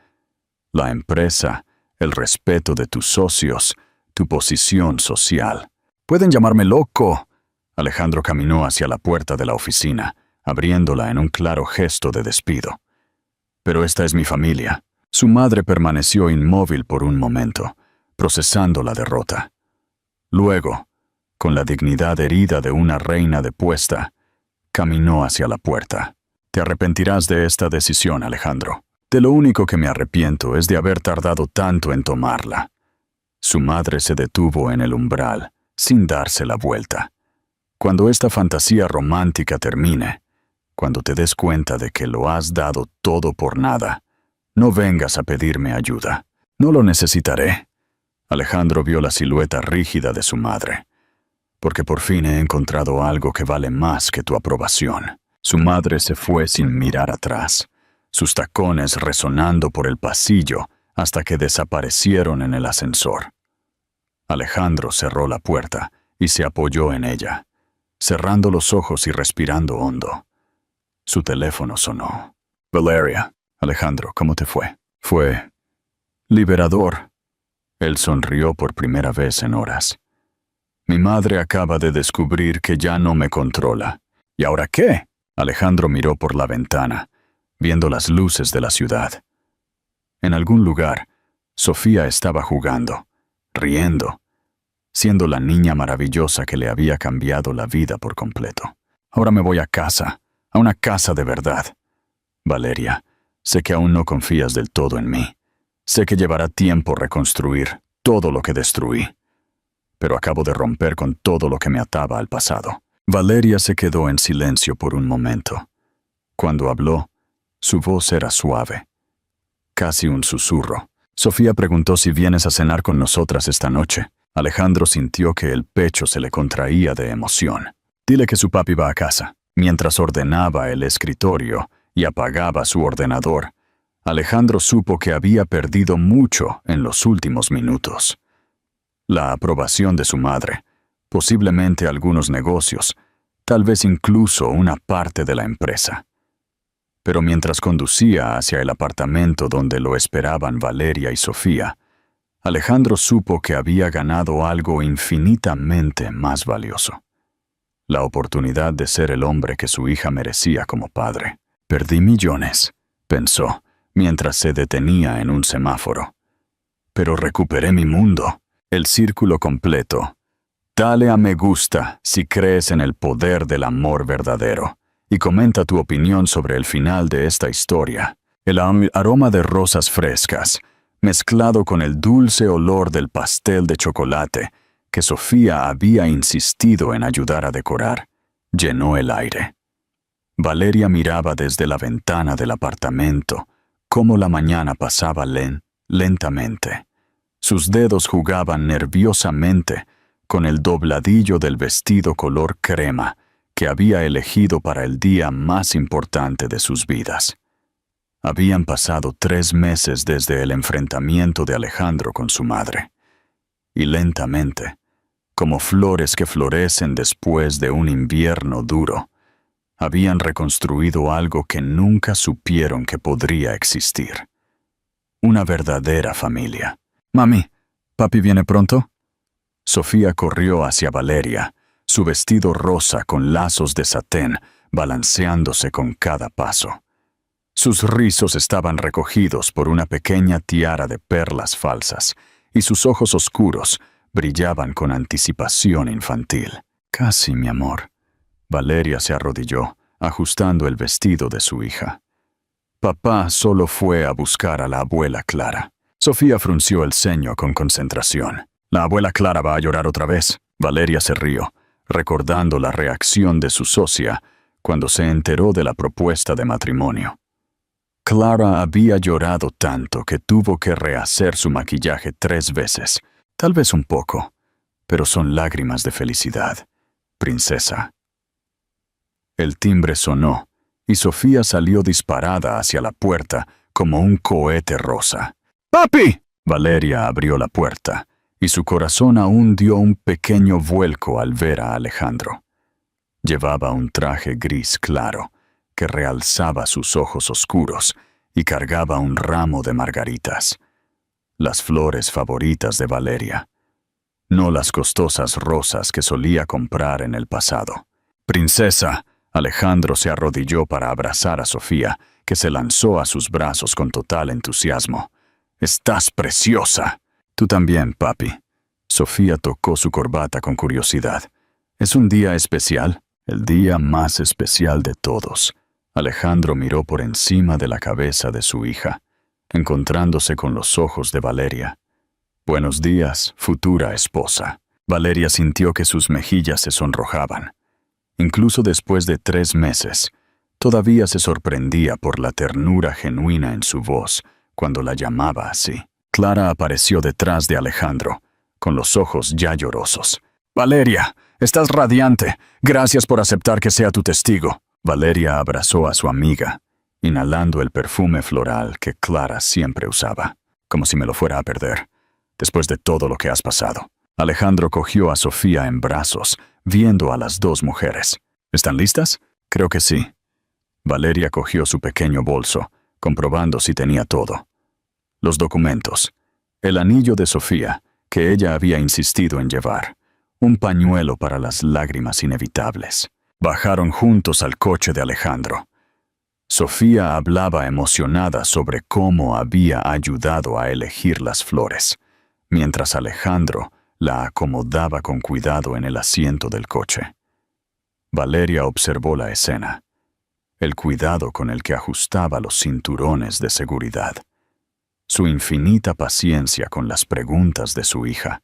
La empresa, el respeto de tus socios, tu posición social. Pueden llamarme loco. Alejandro caminó hacia la puerta de la oficina, abriéndola en un claro gesto de despido. Pero esta es mi familia. Su madre permaneció inmóvil por un momento, procesando la derrota. Luego, con la dignidad herida de una reina depuesta, caminó hacia la puerta. Te arrepentirás de esta decisión, Alejandro. De lo único que me arrepiento es de haber tardado tanto en tomarla. Su madre se detuvo en el umbral, sin darse la vuelta. Cuando esta fantasía romántica termine, cuando te des cuenta de que lo has dado todo por nada, no vengas a pedirme ayuda. No lo necesitaré. Alejandro vio la silueta rígida de su madre. Porque por fin he encontrado algo que vale más que tu aprobación. Su madre se fue sin mirar atrás, sus tacones resonando por el pasillo hasta que desaparecieron en el ascensor. Alejandro cerró la puerta y se apoyó en ella, cerrando los ojos y respirando hondo. Su teléfono sonó. Valeria. Alejandro, ¿cómo te fue? Fue liberador. Él sonrió por primera vez en horas. Mi madre acaba de descubrir que ya no me controla. ¿Y ahora qué? Alejandro miró por la ventana, viendo las luces de la ciudad. En algún lugar, Sofía estaba jugando, riendo, siendo la niña maravillosa que le había cambiado la vida por completo. Ahora me voy a casa, a una casa de verdad. Valeria, sé que aún no confías del todo en mí. Sé que llevará tiempo reconstruir todo lo que destruí. Pero acabo de romper con todo lo que me ataba al pasado. Valeria se quedó en silencio por un momento. Cuando habló, su voz era suave, casi un susurro. Sofía preguntó si vienes a cenar con nosotras esta noche. Alejandro sintió que el pecho se le contraía de emoción. Dile que su papi va a casa. Mientras ordenaba el escritorio y apagaba su ordenador, Alejandro supo que había perdido mucho en los últimos minutos. La aprobación de su madre, posiblemente algunos negocios, tal vez incluso una parte de la empresa. Pero mientras conducía hacia el apartamento donde lo esperaban Valeria y Sofía, Alejandro supo que había ganado algo infinitamente más valioso. La oportunidad de ser el hombre que su hija merecía como padre. Perdí millones, pensó, mientras se detenía en un semáforo. Pero recuperé mi mundo, el círculo completo. Dale a me gusta si crees en el poder del amor verdadero y comenta tu opinión sobre el final de esta historia. El aroma de rosas frescas, mezclado con el dulce olor del pastel de chocolate que Sofía había insistido en ayudar a decorar, llenó el aire. Valeria miraba desde la ventana del apartamento cómo la mañana pasaba lentamente. Sus dedos jugaban nerviosamente con el dobladillo del vestido color crema que había elegido para el día más importante de sus vidas. Habían pasado 3 meses desde el enfrentamiento de Alejandro con su madre, y lentamente, como flores que florecen después de un invierno duro, habían reconstruido algo que nunca supieron que podría existir. Una verdadera familia. «Mami, ¿papi viene pronto?» Sofía corrió hacia Valeria, su vestido rosa con lazos de satén balanceándose con cada paso. Sus rizos estaban recogidos por una pequeña tiara de perlas falsas, y sus ojos oscuros brillaban con anticipación infantil. «Casi, mi amor». Valeria se arrodilló, ajustando el vestido de su hija. Papá solo fue a buscar a la abuela Clara. Sofía frunció el ceño con concentración. «¿La abuela Clara va a llorar otra vez?» Valeria se rió, recordando la reacción de su socia cuando se enteró de la propuesta de matrimonio. Clara había llorado tanto que tuvo que rehacer su maquillaje 3 veces. Tal vez un poco, pero son lágrimas de felicidad, princesa. El timbre sonó, y Sofía salió disparada hacia la puerta como un cohete rosa. «¡Papi!». Valeria abrió la puerta, y su corazón aún dio un pequeño vuelco al ver a Alejandro. Llevaba un traje gris claro, que realzaba sus ojos oscuros, y cargaba un ramo de margaritas. Las flores favoritas de Valeria, no las costosas rosas que solía comprar en el pasado. «Princesa». Alejandro se arrodilló para abrazar a Sofía, que se lanzó a sus brazos con total entusiasmo. «¡Estás preciosa!». «Tú también, papi». Sofía tocó su corbata con curiosidad. «¿Es un día especial?» «El día más especial de todos», Alejandro miró por encima de la cabeza de su hija, encontrándose con los ojos de Valeria. «Buenos días, futura esposa». Valeria sintió que sus mejillas se sonrojaban. Incluso después de 3 meses, todavía se sorprendía por la ternura genuina en su voz cuando la llamaba así. Clara apareció detrás de Alejandro, con los ojos ya llorosos. «Valeria, estás radiante. Gracias por aceptar que sea tu testigo». Valeria abrazó a su amiga, inhalando el perfume floral que Clara siempre usaba, como si me lo fuera a perder, después de todo lo que has pasado. Alejandro cogió a Sofía en brazos, viendo a las 2 mujeres. ¿Están listas? Creo que sí. Valeria cogió su pequeño bolso, comprobando si tenía todo. Los documentos, el anillo de Sofía, que ella había insistido en llevar, un pañuelo para las lágrimas inevitables. Bajaron juntos al coche de Alejandro. Sofía hablaba emocionada sobre cómo había ayudado a elegir las flores, mientras Alejandro la acomodaba con cuidado en el asiento del coche. Valeria observó la escena, el cuidado con el que ajustaba los cinturones de seguridad, su infinita paciencia con las preguntas de su hija,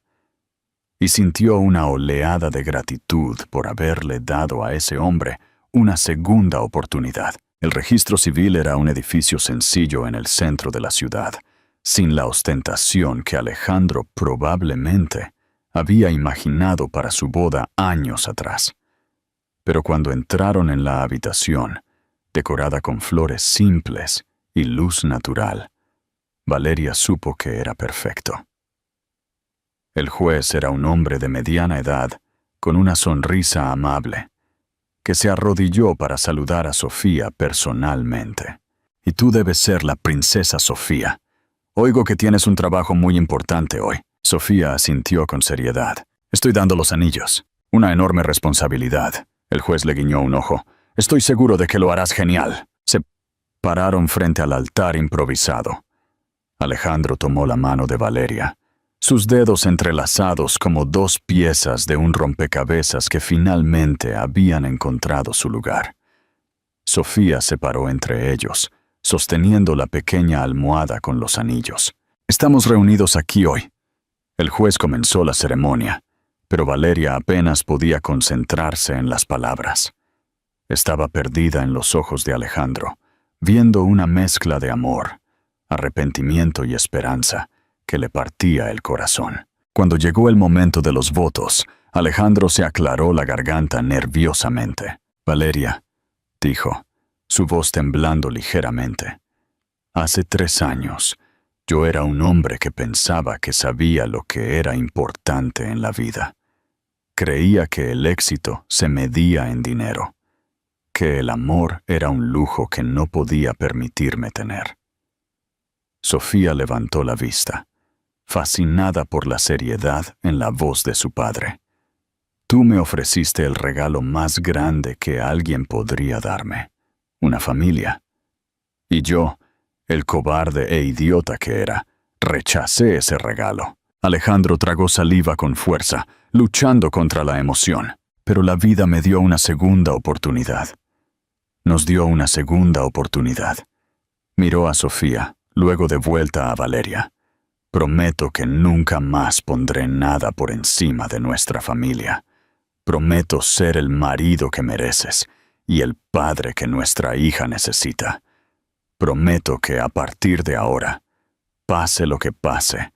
y sintió una oleada de gratitud por haberle dado a ese hombre una segunda oportunidad. El registro civil era un edificio sencillo en el centro de la ciudad, sin la ostentación que Alejandro probablemente había imaginado para su boda años atrás. Pero cuando entraron en la habitación, decorada con flores simples y luz natural, Valeria supo que era perfecto. El juez era un hombre de mediana edad, con una sonrisa amable, que se arrodilló para saludar a Sofía personalmente. «Y tú debes ser la princesa Sofía. Oigo que tienes un trabajo muy importante hoy». Sofía asintió con seriedad. «Estoy dando los anillos. Una enorme responsabilidad». El juez le guiñó un ojo. «Estoy seguro de que lo harás genial». Se pararon frente al altar improvisado. Alejandro tomó la mano de Valeria, sus dedos entrelazados como 2 piezas de un rompecabezas que finalmente habían encontrado su lugar. Sofía se paró entre ellos, sosteniendo la pequeña almohada con los anillos. «Estamos reunidos aquí hoy». El juez comenzó la ceremonia, pero Valeria apenas podía concentrarse en las palabras. Estaba perdida en los ojos de Alejandro, viendo una mezcla de amor, arrepentimiento y esperanza que le partía el corazón. Cuando llegó el momento de los votos, Alejandro se aclaró la garganta nerviosamente. «Valeria», dijo, su voz temblando ligeramente, «hace 3 años, yo era un hombre que pensaba que sabía lo que era importante en la vida. Creía que el éxito se medía en dinero, que el amor era un lujo que no podía permitirme tener». Sofía levantó la vista, fascinada por la seriedad en la voz de su padre. «Tú me ofreciste el regalo más grande que alguien podría darme, una familia. Y yo, el cobarde e idiota que era, rechacé ese regalo». Alejandro tragó saliva con fuerza, luchando contra la emoción. «Pero la vida me dio una segunda oportunidad. Nos dio una segunda oportunidad». Miró a Sofía, luego de vuelta a Valeria. «Prometo que nunca más pondré nada por encima de nuestra familia. Prometo ser el marido que mereces y el padre que nuestra hija necesita. Prometo que a partir de ahora, pase lo que pase,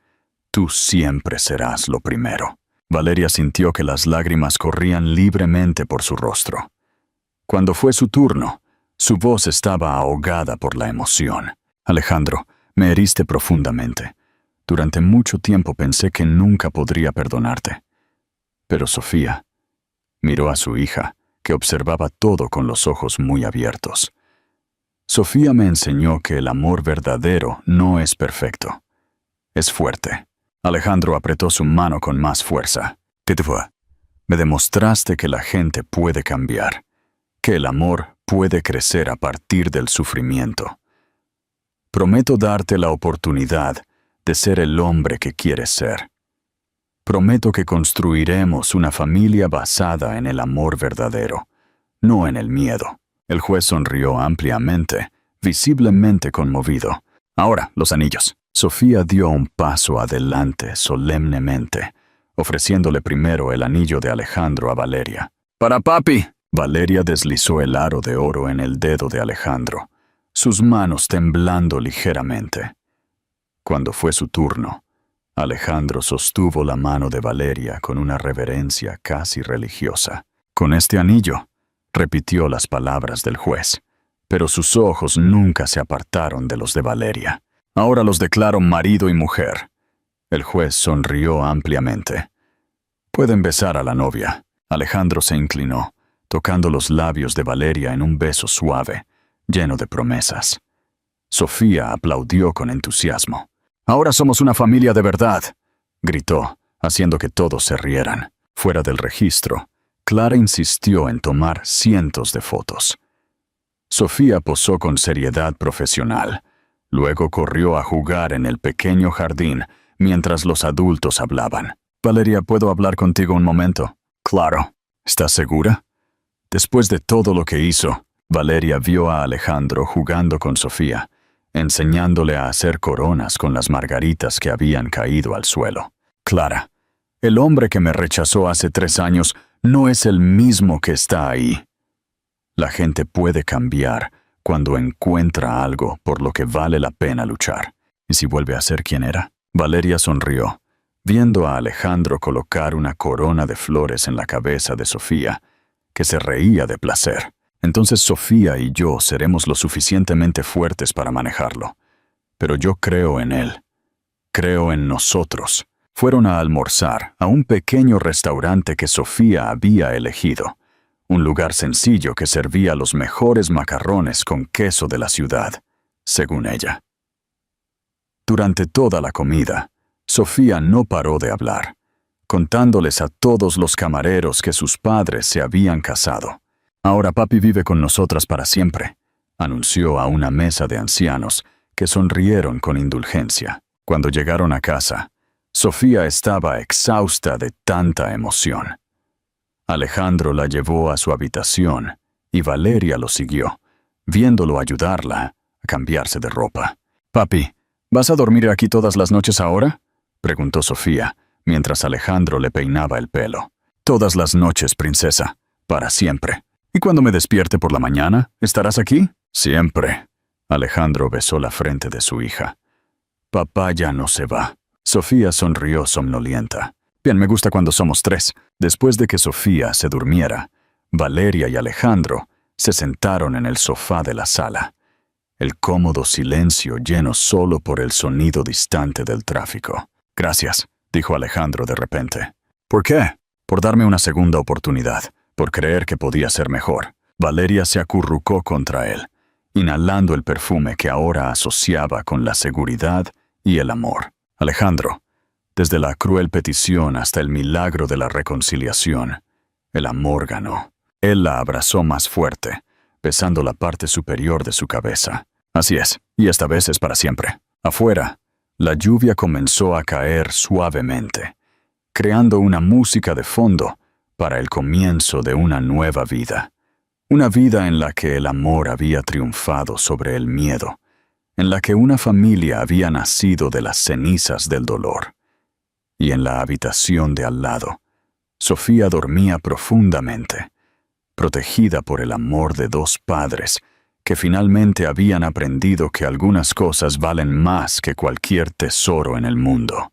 tú siempre serás lo primero». Valeria sintió que las lágrimas corrían libremente por su rostro. Cuando fue su turno, su voz estaba ahogada por la emoción. «Alejandro, me heriste profundamente. Durante mucho tiempo pensé que nunca podría perdonarte. Pero Sofía», miró a su hija, que observaba todo con los ojos muy abiertos. «Sofía me enseñó que el amor verdadero no es perfecto. Es fuerte». Alejandro apretó su mano con más fuerza. «¿Qué te fue? Me demostraste que la gente puede cambiar, que el amor puede crecer a partir del sufrimiento. Prometo darte la oportunidad de ser el hombre que quieres ser. Prometo que construiremos una familia basada en el amor verdadero, no en el miedo». El juez sonrió ampliamente, visiblemente conmovido. Ahora, los anillos. Sofía dio un paso adelante solemnemente, ofreciéndole primero el anillo de Alejandro a Valeria. ¡Para papi! Valeria deslizó el aro de oro en el dedo de Alejandro, sus manos temblando ligeramente. Cuando fue su turno, Alejandro sostuvo la mano de Valeria con una reverencia casi religiosa. «Con este anillo», repitió las palabras del juez, pero sus ojos nunca se apartaron de los de Valeria. «Ahora los declaro marido y mujer». El juez sonrió ampliamente. «Pueden besar a la novia». Alejandro se inclinó, tocando los labios de Valeria en un beso suave, lleno de promesas. Sofía aplaudió con entusiasmo. «Ahora somos una familia de verdad», gritó, haciendo que todos se rieran. Fuera del registro, Clara insistió en tomar cientos de fotos. Sofía posó con seriedad profesional. Luego corrió a jugar en el pequeño jardín mientras los adultos hablaban. «Valeria, ¿puedo hablar contigo un momento?» «Claro». «¿Estás segura?» Después de todo lo que hizo, Valeria vio a Alejandro jugando con Sofía, enseñándole a hacer coronas con las margaritas que habían caído al suelo. «Clara, el hombre que me rechazó hace 3 años no es el mismo que está ahí. La gente puede cambiar cuando encuentra algo por lo que vale la pena luchar. ¿Y si vuelve a ser quien era?» Valeria sonrió, viendo a Alejandro colocar una corona de flores en la cabeza de Sofía, que se reía de placer. «Entonces Sofía y yo seremos lo suficientemente fuertes para manejarlo. Pero yo creo en él. Creo en nosotros». Fueron a almorzar a un pequeño restaurante que Sofía había elegido. Un lugar sencillo que servía los mejores macarrones con queso de la ciudad, según ella. Durante toda la comida, Sofía no paró de hablar, contándoles a todos los camareros que sus padres se habían casado. «Ahora papi vive con nosotras para siempre», anunció a una mesa de ancianos que sonrieron con indulgencia. Cuando llegaron a casa, Sofía estaba exhausta de tanta emoción. Alejandro la llevó a su habitación y Valeria lo siguió, viéndolo ayudarla a cambiarse de ropa. «Papi, ¿vas a dormir aquí todas las noches ahora?», preguntó Sofía, mientras Alejandro le peinaba el pelo. «Todas las noches, princesa, para siempre. ¿Y cuando me despierte por la mañana, estarás aquí?» «Siempre». Alejandro besó la frente de su hija. «Papá ya no se va». Sofía sonrió somnolienta. «Bien, me gusta cuando somos 3. Después de que Sofía se durmiera, Valeria y Alejandro se sentaron en el sofá de la sala. El cómodo silencio lleno solo por el sonido distante del tráfico. «Gracias», dijo Alejandro de repente. «¿Por qué?» «Por darme una segunda oportunidad, por creer que podía ser mejor». Valeria se acurrucó contra él, inhalando el perfume que ahora asociaba con la seguridad y el amor. «Alejandro, desde la cruel petición hasta el milagro de la reconciliación, el amor ganó». Él la abrazó más fuerte, besando la parte superior de su cabeza. «Así es, y esta vez es para siempre». Afuera, la lluvia comenzó a caer suavemente, creando una música de fondo para el comienzo de una nueva vida. Una vida en la que el amor había triunfado sobre el miedo, en la que una familia había nacido de las cenizas del dolor. Y en la habitación de al lado, Sofía dormía profundamente, protegida por el amor de 2 padres que finalmente habían aprendido que algunas cosas valen más que cualquier tesoro en el mundo.